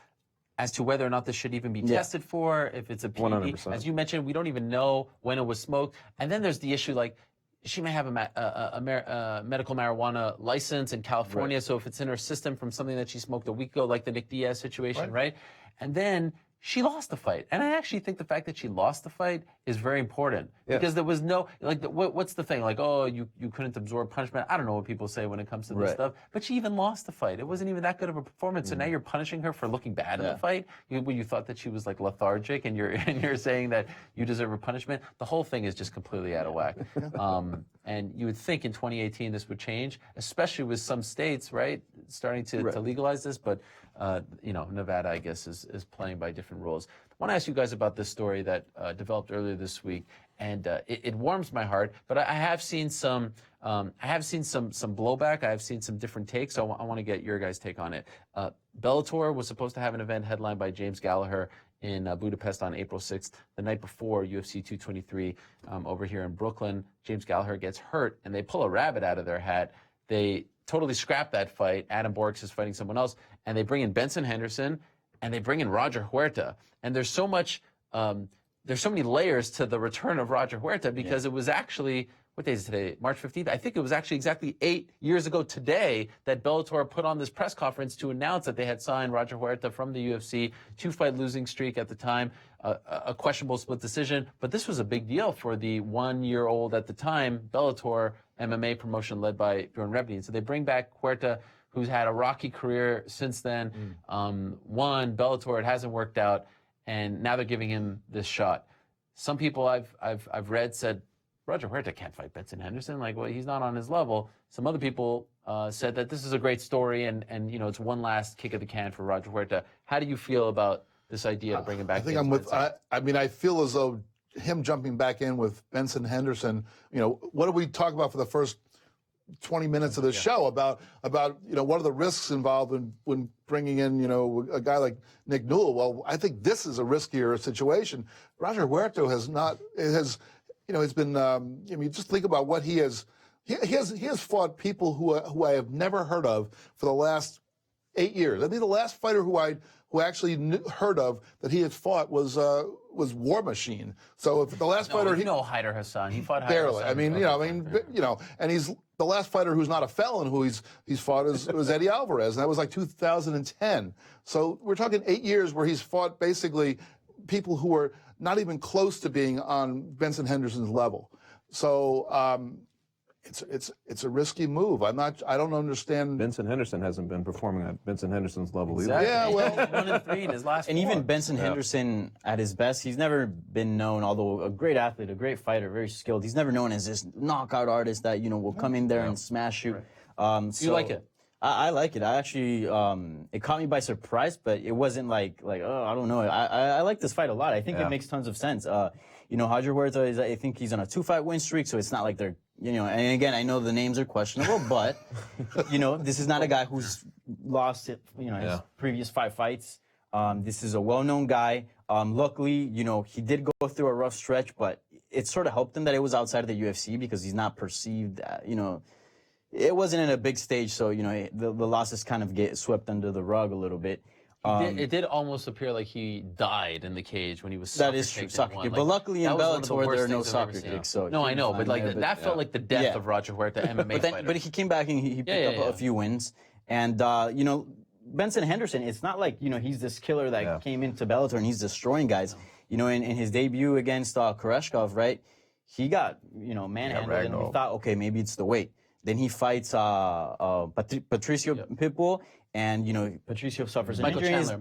[SPEAKER 1] as to whether or not this should even be tested for. If it's a PED,
[SPEAKER 4] 100%.
[SPEAKER 1] As you mentioned, we don't even know when it was smoked. And then there's the issue like. She may have a medical marijuana license in California, so if it's in her system from something that she smoked a week ago, like the Nick Diaz situation, right? And then she lost the fight. And I actually think the fact that she lost the fight is very important because there was no, what's the thing? Like, oh, you couldn't absorb punishment. I don't know what people say when it comes to this stuff, but she even lost the fight. It wasn't even that good of a performance. So now you're punishing her for looking bad in the fight. You thought that she was like lethargic and you're saying that you deserve a punishment. The whole thing is just completely out of whack. And you would think in 2018 this would change, especially with some states, right, starting to legalize this. But Nevada, I guess, is playing by different rules. I want to ask you guys about this story that developed earlier this week, and it warms my heart. But I have seen some blowback. I have seen some different takes. So I want to get your guys' take on it. Bellator was supposed to have an event headlined by James Gallagher in Budapest on April 6th. The night before UFC 223 over here in Brooklyn, James Gallagher gets hurt, and they pull a rabbit out of their hat. They totally scrap that fight. Adam Borks is fighting someone else, and they bring in Benson Henderson, and they bring in Roger Huerta. And there's so many layers to the return of Roger Huerta because it was actually, what day is it today? March 15th? I think it was actually exactly 8 years ago today that Bellator put on this press conference to announce that they had signed Roger Huerta from the UFC, 2-fight losing streak at the time, a questionable split decision. But this was a big deal for the 1-year-old at the time Bellator MMA promotion led by Bjorn Rebney. So they bring back Huerta, who's had a rocky career since then. Won Bellator, it hasn't worked out, and now they're giving him this shot. Some people I've read said Roger Huerta can't fight Benson Henderson. Like, well, he's not on his level. Some other people said that this is a great story, and it's one last kick of the can for Roger Huerta. How do you feel about this idea of bringing back?
[SPEAKER 2] I think I'm with. I feel as though him jumping back in with Benson Henderson. What do we talk about for the first 20 minutes of this show about what are the risks involved when bringing in a guy like Nick Newell? Well, I think this is a riskier situation. Roger Huerta has been. Just think about what he has. He has fought people who I have never heard of for the last 8 years. I think the last fighter who who actually heard of that he had fought was War Machine. So if the last fighter,
[SPEAKER 1] you know Hyder Hassan. He fought Hyder
[SPEAKER 2] barely.
[SPEAKER 1] Hassan.
[SPEAKER 2] And he's the last fighter who's not a felon who he's fought was Eddie Alvarez, and that was like 2010. So we're talking 8 years where he's fought basically people who are not even close to being on Benson Henderson's level. So it's a risky move. I don't understand.
[SPEAKER 4] Benson Henderson hasn't been performing at Benson Henderson's level
[SPEAKER 1] Exactly.
[SPEAKER 2] Yeah, well,
[SPEAKER 1] 1-3 in his last.
[SPEAKER 3] And
[SPEAKER 1] four.
[SPEAKER 3] even Benson Henderson at his best, he's never been known, although a great athlete, a great fighter, very skilled, he's never known as this knockout artist that, will come in there and smash you.
[SPEAKER 1] You like it?
[SPEAKER 3] I like it. I actually, it caught me by surprise, but it wasn't like oh, I don't know. I like this fight a lot. I think it makes tons of sense. Roger Huerta I think he's on a 2-fight win streak, so it's not like they're, and again, I know the names are questionable, but, this is not a guy who's lost it, his previous 5 fights. This is a well-known guy. Luckily, he did go through a rough stretch, but it sort of helped him that it was outside of the UFC because he's not perceived, it wasn't in a big stage, so, the losses kind of get swept under the rug a little bit.
[SPEAKER 1] It did almost appear like he died in the cage when he was.
[SPEAKER 3] That is true, soccer kick. But luckily in Bellator there are no soccer kicks. So
[SPEAKER 1] no, I know, but that felt like the death of Roger Huerta, MMA fighter.
[SPEAKER 3] But he came back and he picked up a few wins. And Benson Henderson, it's not like he's this killer that came into Bellator and he's destroying guys. In his debut against Koreshkov, right? He got manhandled and he thought, okay, maybe it's the weight. Then he fights Patricio Pitbull. And, Patricio suffers an injury.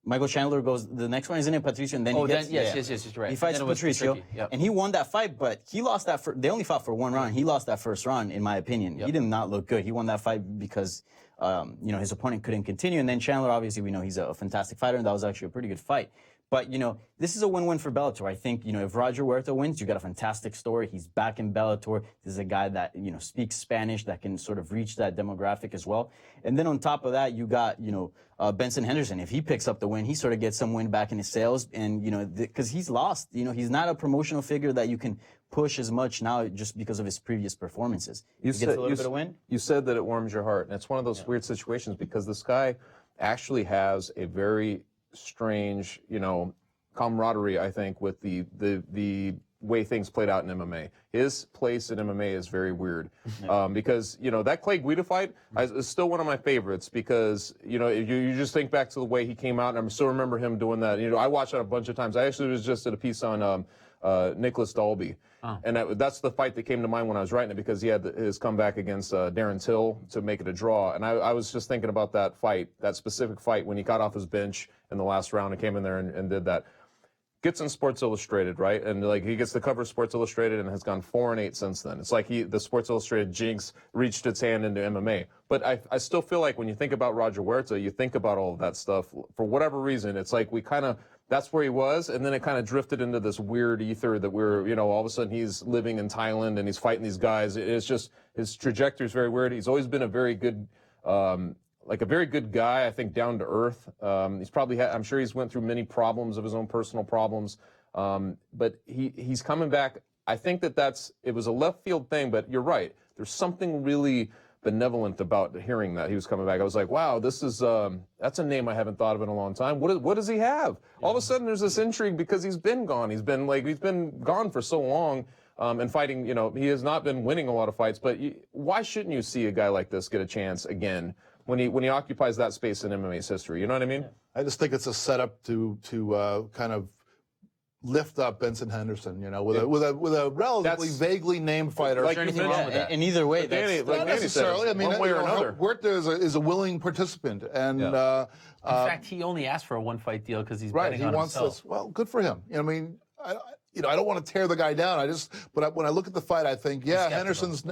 [SPEAKER 3] Michael Chandler goes, the next one isn't it Patricio? And then he gets,
[SPEAKER 1] yes, you're right.
[SPEAKER 3] He fights Patricio, and he won that fight, but he lost that, they only fought for 1 round. He lost that first round, in my opinion. He did not look good. He won that fight because, his opponent couldn't continue. And then Chandler, obviously, we know he's a fantastic fighter, and that was actually a pretty good fight. But, this is a win-win for Bellator. I think, if Roger Huerta wins, you got a fantastic story. He's back in Bellator. This is a guy that, speaks Spanish, that can sort of reach that demographic as well. And then on top of that, you got, Benson Henderson. If he picks up the win, he sort of gets some wind back in his sails. And, because he's lost. He's not a promotional figure that you can push as much now just because of his previous performances. He gets a little bit of wind.
[SPEAKER 4] You said that it warms your heart. And it's one of those weird situations because this guy actually has a very strange, camaraderie, I think, with the way things played out in MMA. His place in MMA is very weird because, that Clay Guida fight is still one of my favorites because, you just think back to the way he came out, and I still remember him doing that. I watched that a bunch of times. I actually was just at a piece on Nicholas Dalby. And that's the fight that came to mind when I was writing it because he had his comeback against Darren Till to make it a draw. And I was just thinking about that fight, that specific fight when he got off his bench in the last round and came in there and did that. Gets in Sports Illustrated, right? And he gets the cover of Sports Illustrated and has gone 4-8 since then. It's like the Sports Illustrated jinx reached its hand into MMA. But I still feel like when you think about Roger Huerta, you think about all of that stuff. For whatever reason, it's like that's where he was, and then it kind of drifted into this weird ether that all of a sudden he's living in Thailand and he's fighting these guys. It's just, his trajectory is very weird. He's always been a very good, a very good guy, I think, down to earth. He's probably I'm sure he's went through many problems of his own personal problems. But he's coming back. I think it was a left field thing, but you're right. There's something really benevolent about hearing that he was coming back. I was like, wow, this is that's a name I haven't thought of in a long time. What does he have? All of a sudden there's this intrigue because he's been gone. He's been gone for so long and fighting. He has not been winning a lot of fights. But why shouldn't you see a guy like this get a chance again when he occupies that space in MMA's history? You know what I mean?
[SPEAKER 2] I just think it's a setup to kind of lift up Benson Henderson, with a relatively vaguely named fighter.
[SPEAKER 1] Is there anything wrong with that?
[SPEAKER 3] And either way,
[SPEAKER 2] not necessarily. I mean,
[SPEAKER 4] one way or another.
[SPEAKER 2] Huerta is a willing participant, and
[SPEAKER 1] in fact, he only asked for a 1-fight deal because he's betting on
[SPEAKER 2] wants
[SPEAKER 1] himself.
[SPEAKER 2] this. Well, good for him. I mean, I don't want to tear the guy down. But when I look at the fight, I think, Henderson's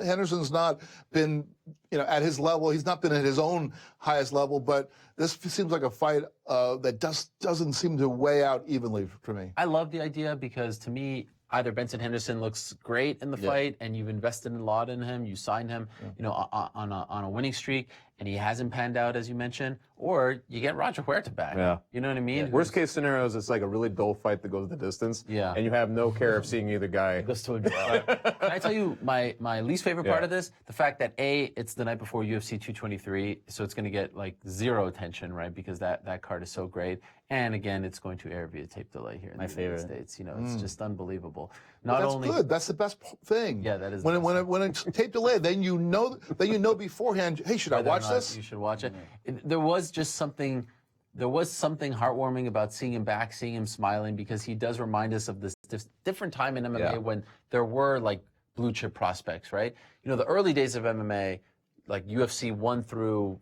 [SPEAKER 2] not been, at his level. He's not been at his own highest level. But this seems like a fight that doesn't seem to weigh out evenly for me.
[SPEAKER 1] I love the idea because to me, either Benson Henderson looks great in the fight, and you've invested a lot in him. You signed him, on a winning streak, and he hasn't panned out, as you mentioned, or you get Roger Huerta back.
[SPEAKER 4] Yeah.
[SPEAKER 1] You know what I mean?
[SPEAKER 4] Worst case scenario is it's like a really dull fight that goes the distance.
[SPEAKER 1] Yeah.
[SPEAKER 4] And you have no care of seeing either guy.
[SPEAKER 3] Goes to a draw.
[SPEAKER 1] Can I tell you my least favorite part of this? The fact that it's the night before UFC 223, so it's going to get like zero attention, right? Because that card is so great. And again, it's going to air via tape delay here in the United States. You know, it's just unbelievable. Not
[SPEAKER 2] That's
[SPEAKER 1] only
[SPEAKER 2] good. That's the best thing.
[SPEAKER 1] Yeah, that is
[SPEAKER 2] when
[SPEAKER 1] the best
[SPEAKER 2] when it's tape delay, then you know beforehand. Hey, should I
[SPEAKER 1] whether or
[SPEAKER 2] watch
[SPEAKER 1] not
[SPEAKER 2] this?
[SPEAKER 1] You should watch it. There was something heartwarming about seeing him back, seeing him smiling, because he does remind us of this different time in MMA when there were like blue chip prospects, right? You know, the early days of MMA, like UFC 1 through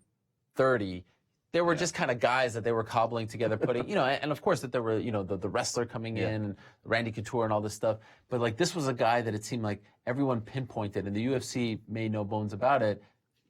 [SPEAKER 1] 30, there were just kind of guys that they were cobbling together, putting, you know, and of course that there were, you know, the wrestler coming in, and Randy Couture and all this stuff. But like this was a guy that it seemed like everyone pinpointed, and the UFC made no bones about it.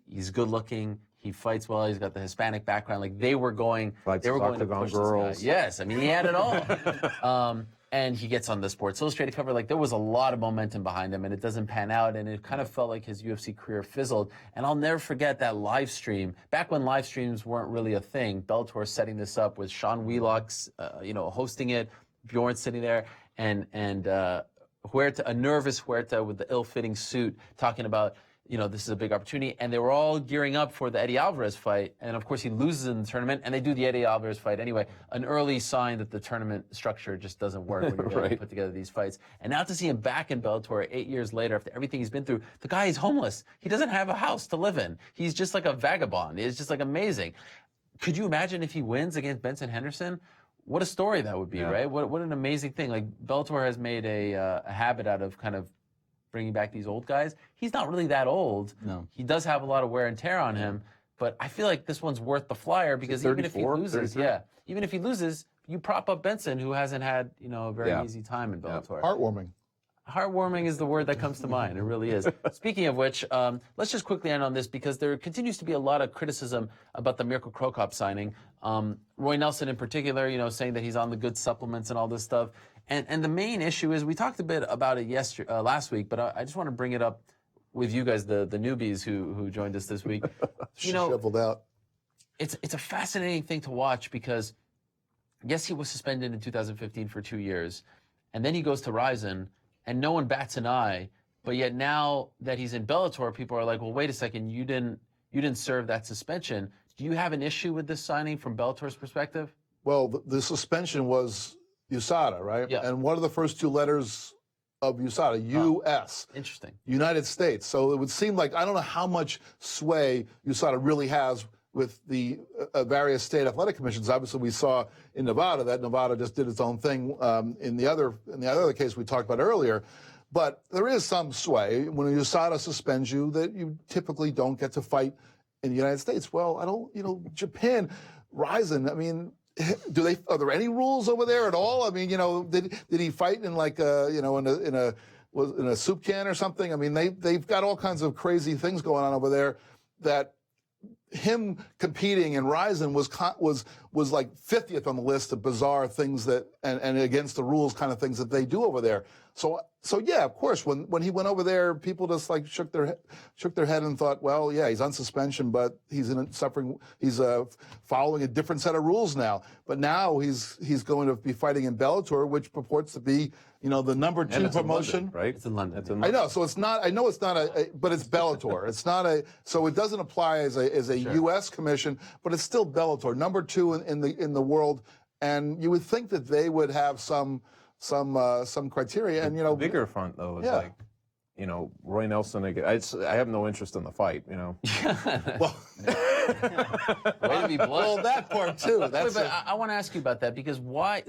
[SPEAKER 1] He's good looking. He fights well. He's got the Hispanic background. Like they were going to push
[SPEAKER 4] girls.
[SPEAKER 1] this guy. Yes, I mean he had it all. And he gets on the Sports Illustrated cover. Like there was a lot of momentum behind him, and it doesn't pan out. And it kind of felt like his UFC career fizzled. And I'll never forget that live stream back when live streams weren't really a thing. Bellator setting this up with Sean Wheelock's, you know, hosting it. Bjorn sitting there, and Huerta, a nervous Huerta with the ill-fitting suit, talking about, you know, this is a big opportunity, and they were all gearing up for the Eddie Alvarez fight, and of course he loses in the tournament, and they do the Eddie Alvarez fight anyway, an early sign that the tournament structure just doesn't work when you're going to put together these fights. And now to see him back in Bellator 8 years later, after everything he's been through, the guy is homeless. He doesn't have a house to live in. He's just like a vagabond. It's just like amazing. Could you imagine if he wins against Benson Henderson? What a story that would be, right? What an amazing thing. Like Bellator has made a habit out of kind of bringing back these old guys. He's not really that old.
[SPEAKER 3] No.
[SPEAKER 1] He does have a lot of wear and tear on him, but I feel like this one's worth the flyer because even if he loses, even if he loses, you prop up Benson, who hasn't had, you know, a very easy time in Bellator.
[SPEAKER 2] Heartwarming.
[SPEAKER 1] Heartwarming is the word that comes to mind. It really is. Speaking of which, let's just quickly end on this because there continues to be a lot of criticism about the Mirko Cro Cop signing. Roy Nelson in particular, you know, saying that he's on the good supplements and all this stuff. And the main issue is, we talked a bit about it last week, but I just want to bring it up with you guys, the newbies who joined us this week. You know,
[SPEAKER 2] shoveled out.
[SPEAKER 1] It's a fascinating thing to watch because, yes, he was suspended in 2015 for 2 years, and then he goes to Ryzen, and no one bats an eye. But yet now that he's in Bellator, people are like, well, wait a second, you didn't serve that suspension. Do you have an issue with this signing from Bellator's perspective?
[SPEAKER 2] Well, the suspension was USADA, right?
[SPEAKER 1] Yeah.
[SPEAKER 2] And what are the first two letters of USADA? U.S.
[SPEAKER 1] Interesting.
[SPEAKER 2] United States. So it would seem like, I don't know how much sway USADA really has with the various state athletic commissions. Obviously, we saw in Nevada that Nevada just did its own thing in the other case we talked about earlier. But there is some sway when USADA suspends you that you typically don't get to fight in the United States. Well, I don't, you know, Japan, Ryzen, I mean, are there any rules over there at all? I mean, you know, did he fight in like you know, in a soup can or something? I mean, they've got all kinds of crazy things going on over there that him competing in Ryzen was like 50th on the list of bizarre things that and against the rules kind of things that they do over there. So yeah, of course, when he went over there, people just like shook their head and thought, well, yeah, he's on suspension, but he's following a different set of rules now. But now he's going to be fighting in Bellator, which purports to be, you know, the number 2 promotion.
[SPEAKER 4] London, right?
[SPEAKER 1] It's in London.
[SPEAKER 2] I know, so it's not. I know it's not but it's Bellator. It's not so it doesn't apply as a U.S. commission, but it's still Bellator, number 2 in the world. And you would think that they would have some criteria. And you know,
[SPEAKER 4] the bigger front though is like, you know, Roy Nelson. I have no interest in the fight. You know.
[SPEAKER 2] Well,
[SPEAKER 1] Way to be blunt.
[SPEAKER 2] well, that part too.
[SPEAKER 1] But I want to ask you about that because why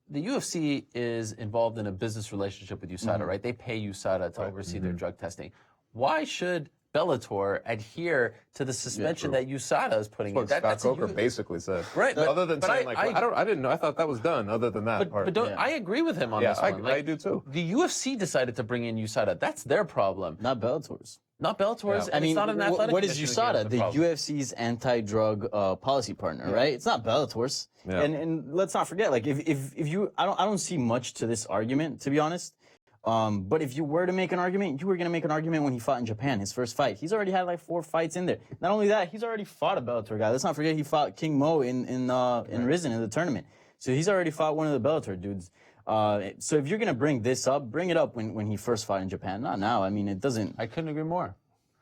[SPEAKER 1] the UFC is involved in a business relationship with USADA, right? They pay USADA to oversee their drug testing. Why should Bellator adhere to the suspension that USADA is putting in?
[SPEAKER 4] Scott Coker basically said.
[SPEAKER 1] Right.
[SPEAKER 4] Other than saying I didn't know. I thought that was done. Other than that part.
[SPEAKER 1] But I agree with him on this one.
[SPEAKER 4] I do too.
[SPEAKER 1] The UFC decided to bring in USADA. That's their problem.
[SPEAKER 3] Not Bellator's.
[SPEAKER 1] Not Bellator's.
[SPEAKER 3] I mean,
[SPEAKER 1] it's not an athletic
[SPEAKER 3] what is
[SPEAKER 1] commission
[SPEAKER 3] USADA?
[SPEAKER 1] against
[SPEAKER 3] The
[SPEAKER 1] problem.
[SPEAKER 3] UFC's anti-drug policy partner, right? It's not Bellator's.
[SPEAKER 4] Yeah.
[SPEAKER 3] And let's not forget, like if you, I don't see much to this argument, to be honest. But if you were to make an argument, you were going to make an argument when he fought in Japan, his first fight. He's already had like 4 fights in there. Not only that, he's already fought a Bellator guy. Let's not forget he fought King Mo in Risen in the tournament. So he's already fought one of the Bellator dudes. So if you're going to bring this up, bring it up when he first fought in Japan. Not now. I mean, it doesn't.
[SPEAKER 1] I couldn't agree more.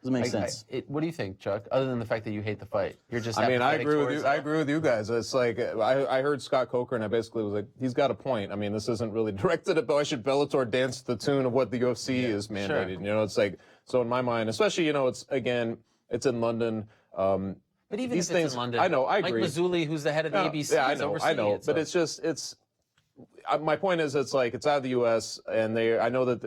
[SPEAKER 3] Doesn't make sense.
[SPEAKER 1] What do you think, Chuck? Other than the fact that you hate the fight, you're just.
[SPEAKER 4] I mean, I
[SPEAKER 1] apathetic
[SPEAKER 4] agree with
[SPEAKER 1] towards
[SPEAKER 4] you. I agree with you guys. It's like I heard Scott Coker, and I basically was like, he's got a point. I mean, this isn't really directed at why should Bellator dance to the tune of what the UFC is mandated.
[SPEAKER 1] Sure.
[SPEAKER 4] You know, it's like so in my mind, especially it's in London.
[SPEAKER 1] But even
[SPEAKER 4] these
[SPEAKER 1] if it's
[SPEAKER 4] things,
[SPEAKER 1] in London,
[SPEAKER 4] I know, I agree.
[SPEAKER 1] Mike Mazzulli, who's the head of the ABC,
[SPEAKER 4] yeah,
[SPEAKER 1] is overseeing
[SPEAKER 4] I know.
[SPEAKER 1] it,
[SPEAKER 4] But
[SPEAKER 1] so.
[SPEAKER 4] it's my point is, it's like it's out of the U.S. and I know that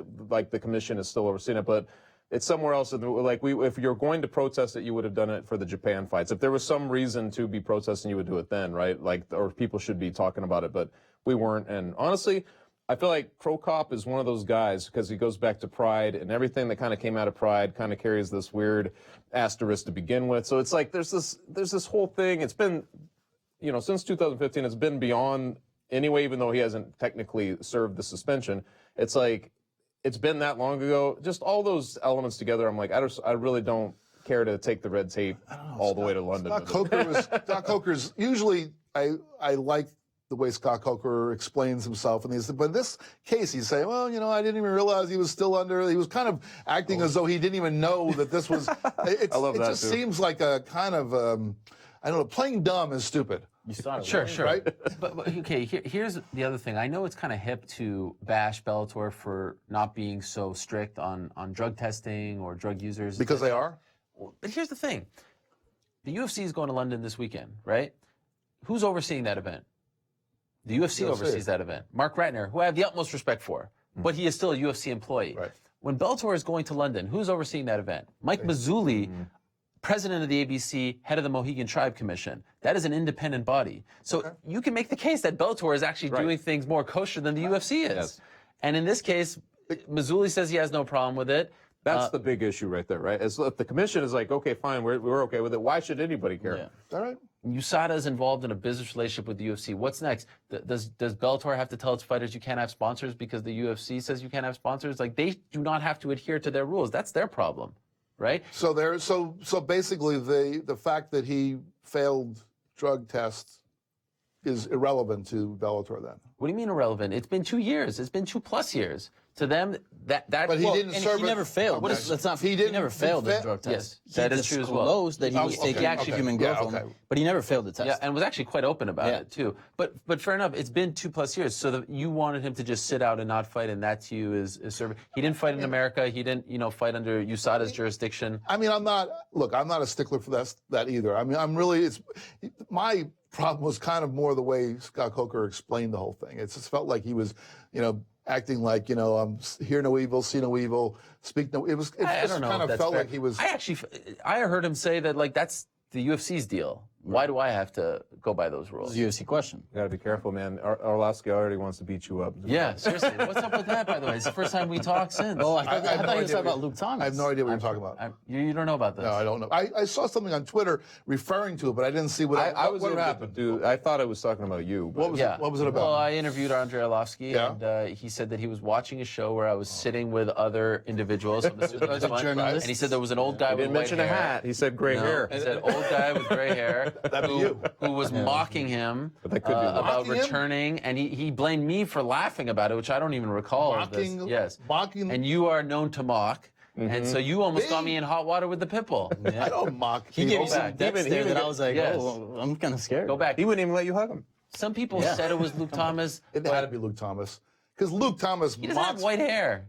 [SPEAKER 4] the commission is still overseeing it, but it's somewhere else. Like if you're going to protest it, you would have done it for the Japan fights. If there was some reason to be protesting, you would do it then, right? Like, or people should be talking about it, but we weren't. And honestly, I feel like Cro Cop is one of those guys because he goes back to Pride, and everything that kind of came out of Pride kind of carries this weird asterisk to begin with. So it's like there's this whole thing. It's been, since 2015, it's been beyond anyway, even though he hasn't technically served the suspension. It's like it's been that long ago. Just all those elements together, I'm like, I really don't care to take the red tape all the way to London.
[SPEAKER 2] Scott Coker's usually I like the way Scott Coker explains himself, but in this case, he's saying, well, I didn't even realize he was still under. He was kind of acting as though he didn't even know that this was. It just seems like a kind of I don't know. Playing dumb is stupid.
[SPEAKER 3] You saw it,
[SPEAKER 1] Sure.
[SPEAKER 2] Right?
[SPEAKER 1] But okay, here's the other thing. I know it's kind of hip to bash Bellator for not being so strict on drug testing or drug users.
[SPEAKER 2] Because they are?
[SPEAKER 1] But here's the thing. The UFC is going to London this weekend, right? Who's overseeing that event? The UFC oversees that event. Mark Ratner, who I have the utmost respect for, but he is still a UFC employee.
[SPEAKER 2] Right.
[SPEAKER 1] When Bellator is going to London, who's overseeing that event? Mike Mazzulli, president of the ABC, head of the Mohegan Tribe Commission. That is an independent body. So you can make the case that Bellator is actually doing things more kosher than the UFC is.
[SPEAKER 4] Yes.
[SPEAKER 1] And in this case, Mazzulli says he has no problem with it.
[SPEAKER 4] That's the big issue right there, right? If the commission is like, okay, fine, we're okay with it, why should anybody care?
[SPEAKER 3] Yeah.
[SPEAKER 2] All right.
[SPEAKER 1] USADA is involved in a business relationship with the UFC. What's next? Does Bellator have to tell its fighters you can't have sponsors because the UFC says you can't have sponsors? Like, they do not have to adhere to their rules. That's their problem, right?
[SPEAKER 2] So basically the fact that he failed drug tests is irrelevant to Bellator then.
[SPEAKER 1] What do you mean irrelevant? It's been 2 years. It's been 2+ years. To them, that.
[SPEAKER 2] But he didn't
[SPEAKER 3] And
[SPEAKER 2] serve
[SPEAKER 3] he
[SPEAKER 2] it.
[SPEAKER 3] never failed.
[SPEAKER 2] Okay.
[SPEAKER 3] Let's not.
[SPEAKER 2] He
[SPEAKER 3] He never failed the drug test.
[SPEAKER 1] Yes, that is true as well.
[SPEAKER 3] Disclosed that he was
[SPEAKER 2] Okay,
[SPEAKER 3] taking
[SPEAKER 2] okay,
[SPEAKER 3] human
[SPEAKER 2] yeah,
[SPEAKER 3] growth
[SPEAKER 2] okay.
[SPEAKER 3] hormone, but he never failed the test.
[SPEAKER 1] Yeah, and was actually quite open about it too. But fair enough. It's been 2+ years. So you wanted him to just sit out and not fight, and that to you is serving. He didn't fight in America. He didn't, fight under USADA's jurisdiction.
[SPEAKER 2] I mean, I'm not a stickler for that either. I mean, my problem was kind of more the way Scott Coker explained the whole thing. It just felt like he was, acting like, hear no evil, see no evil, speak no. It just
[SPEAKER 1] don't know
[SPEAKER 2] kind
[SPEAKER 1] if
[SPEAKER 2] of
[SPEAKER 1] that's
[SPEAKER 2] felt
[SPEAKER 1] fair.
[SPEAKER 2] like he was.
[SPEAKER 1] I heard him say that that's the UFC's deal. Why do I have to go by those rules?
[SPEAKER 3] It's a UFC question.
[SPEAKER 4] You gotta be careful, man. Arlovsky already wants to beat you up.
[SPEAKER 1] Yeah, seriously. What's up with that, by the way? It's the first time we talked since.
[SPEAKER 3] Oh, I
[SPEAKER 2] have no
[SPEAKER 3] thought you were
[SPEAKER 2] idea
[SPEAKER 3] talking about Luke Thomas.
[SPEAKER 2] I have no idea what you're talking about.
[SPEAKER 1] You don't know about this?
[SPEAKER 2] No, I don't know. I saw something on Twitter referring to it, but I didn't see what
[SPEAKER 4] what
[SPEAKER 2] happened.
[SPEAKER 4] Dude, I thought it was talking about you. But
[SPEAKER 2] What was it about?
[SPEAKER 1] Well, I interviewed Andrei Arlovsky,
[SPEAKER 2] Yeah.
[SPEAKER 1] and he said that he was watching a show where I was sitting with other individuals from the Superfund Fund,
[SPEAKER 3] journalist.
[SPEAKER 1] and he said there was an old guy
[SPEAKER 4] He
[SPEAKER 1] with
[SPEAKER 4] didn't mention
[SPEAKER 1] white
[SPEAKER 4] a
[SPEAKER 1] hair.
[SPEAKER 4] hat. He said gray
[SPEAKER 1] No,
[SPEAKER 4] hair.
[SPEAKER 1] he said old guy with gray hair
[SPEAKER 2] That'd be you.
[SPEAKER 1] who was mocking him
[SPEAKER 4] that could be
[SPEAKER 1] about
[SPEAKER 2] Mocking him?
[SPEAKER 1] returning, and he blamed me for laughing about it, which I don't even recall. of this.
[SPEAKER 2] Mocking-
[SPEAKER 1] Yes.
[SPEAKER 2] mocking-
[SPEAKER 1] And you are known to mock, and so you almost got
[SPEAKER 2] Me?
[SPEAKER 1] me in hot water with the pit bull.
[SPEAKER 2] I don't mock.
[SPEAKER 3] He gave
[SPEAKER 2] people.
[SPEAKER 3] you some
[SPEAKER 1] back.
[SPEAKER 3] depth
[SPEAKER 4] Even-
[SPEAKER 3] there
[SPEAKER 4] even-
[SPEAKER 3] that I was like,
[SPEAKER 1] Yes.
[SPEAKER 3] oh, I'm kind of scared.
[SPEAKER 1] Go back.
[SPEAKER 4] He wouldn't even let you hug him.
[SPEAKER 1] Some people said it was Luke Thomas.
[SPEAKER 2] It had to be Luke Thomas because Luke Thomas.
[SPEAKER 1] He doesn't have white hair.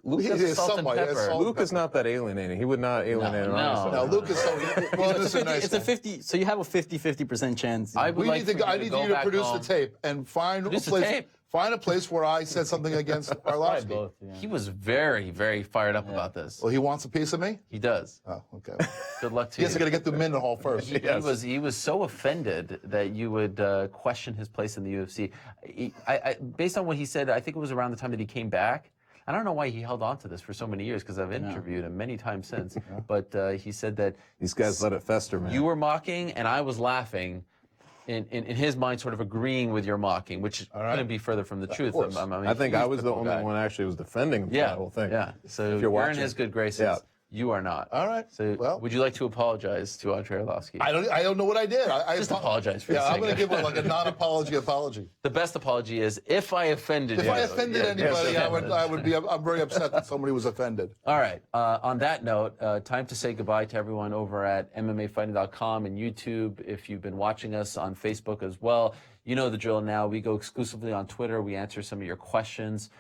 [SPEAKER 4] Luke
[SPEAKER 2] He
[SPEAKER 4] is
[SPEAKER 2] is
[SPEAKER 1] salt and
[SPEAKER 2] somewhat.
[SPEAKER 1] pepper.
[SPEAKER 2] Salt and
[SPEAKER 4] Luke is not that alienating. He would not alienate
[SPEAKER 1] No,
[SPEAKER 4] an
[SPEAKER 1] no.
[SPEAKER 2] No, Luke is so. He's just a nice
[SPEAKER 3] It's a
[SPEAKER 2] guy.
[SPEAKER 3] 50. So you have a 50% chance.
[SPEAKER 1] I would
[SPEAKER 2] We
[SPEAKER 1] like
[SPEAKER 2] need to.
[SPEAKER 1] for
[SPEAKER 2] I
[SPEAKER 1] you
[SPEAKER 2] need
[SPEAKER 1] go
[SPEAKER 2] you to
[SPEAKER 1] back
[SPEAKER 2] produce
[SPEAKER 1] home.
[SPEAKER 2] the tape and find
[SPEAKER 1] Produce
[SPEAKER 2] a
[SPEAKER 1] the
[SPEAKER 2] place.
[SPEAKER 1] tape.
[SPEAKER 2] Find a place where I said something against Arlovsky.
[SPEAKER 3] both. Yeah.
[SPEAKER 1] He was very, very fired up about this.
[SPEAKER 2] Well, he wants a piece of me.
[SPEAKER 1] He does.
[SPEAKER 2] Oh, okay.
[SPEAKER 1] Good luck to
[SPEAKER 2] He has
[SPEAKER 1] you.
[SPEAKER 2] to get through Mendenhall first.
[SPEAKER 1] He was so offended that you would question his place in the UFC. Based on what he said, I think it was around the time that he came back. I don't know why he held on to this for so many years because I've interviewed him many times since. But he said that
[SPEAKER 4] These guys let it fester, man.
[SPEAKER 1] you were mocking and I was laughing. in his mind, sort of agreeing with your mocking, which couldn't be further from the truth.
[SPEAKER 2] course.
[SPEAKER 4] I think I was the only one actually was defending the whole thing.
[SPEAKER 1] Yeah. So
[SPEAKER 4] If
[SPEAKER 1] you're in
[SPEAKER 4] watching.
[SPEAKER 1] his good graces.
[SPEAKER 4] Yeah.
[SPEAKER 1] You are not.
[SPEAKER 2] All right.
[SPEAKER 1] So
[SPEAKER 2] Well.
[SPEAKER 1] would you like to apologize to Andre Arlovsky?
[SPEAKER 2] I don't know what I did. I
[SPEAKER 1] Just apologize for
[SPEAKER 2] Yeah, I'm
[SPEAKER 1] saying
[SPEAKER 2] going to
[SPEAKER 1] it.
[SPEAKER 2] give like a non-apology apology.
[SPEAKER 1] The best apology is if I offended you.
[SPEAKER 2] If I offended anybody, I'm very upset that somebody was offended.
[SPEAKER 1] All right. On that note, time to say goodbye to everyone over at MMAfighting.com and YouTube. If you've been watching us on Facebook as well, you know the drill now. We go exclusively on Twitter. We answer some of your questions.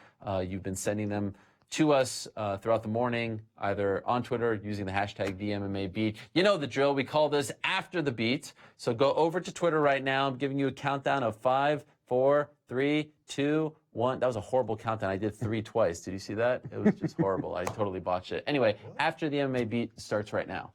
[SPEAKER 1] You've been sending them to us throughout the morning, either on Twitter using the hashtag #TheMMABeat. You know the drill. We call this After the Beat. So go over to Twitter right now. I'm giving you a countdown of 5, 4, 3, 2, 1. That was a horrible countdown. I did 3 twice. Did you see that? It was just horrible. I totally botched it. Anyway, After the MMA Beat starts right now.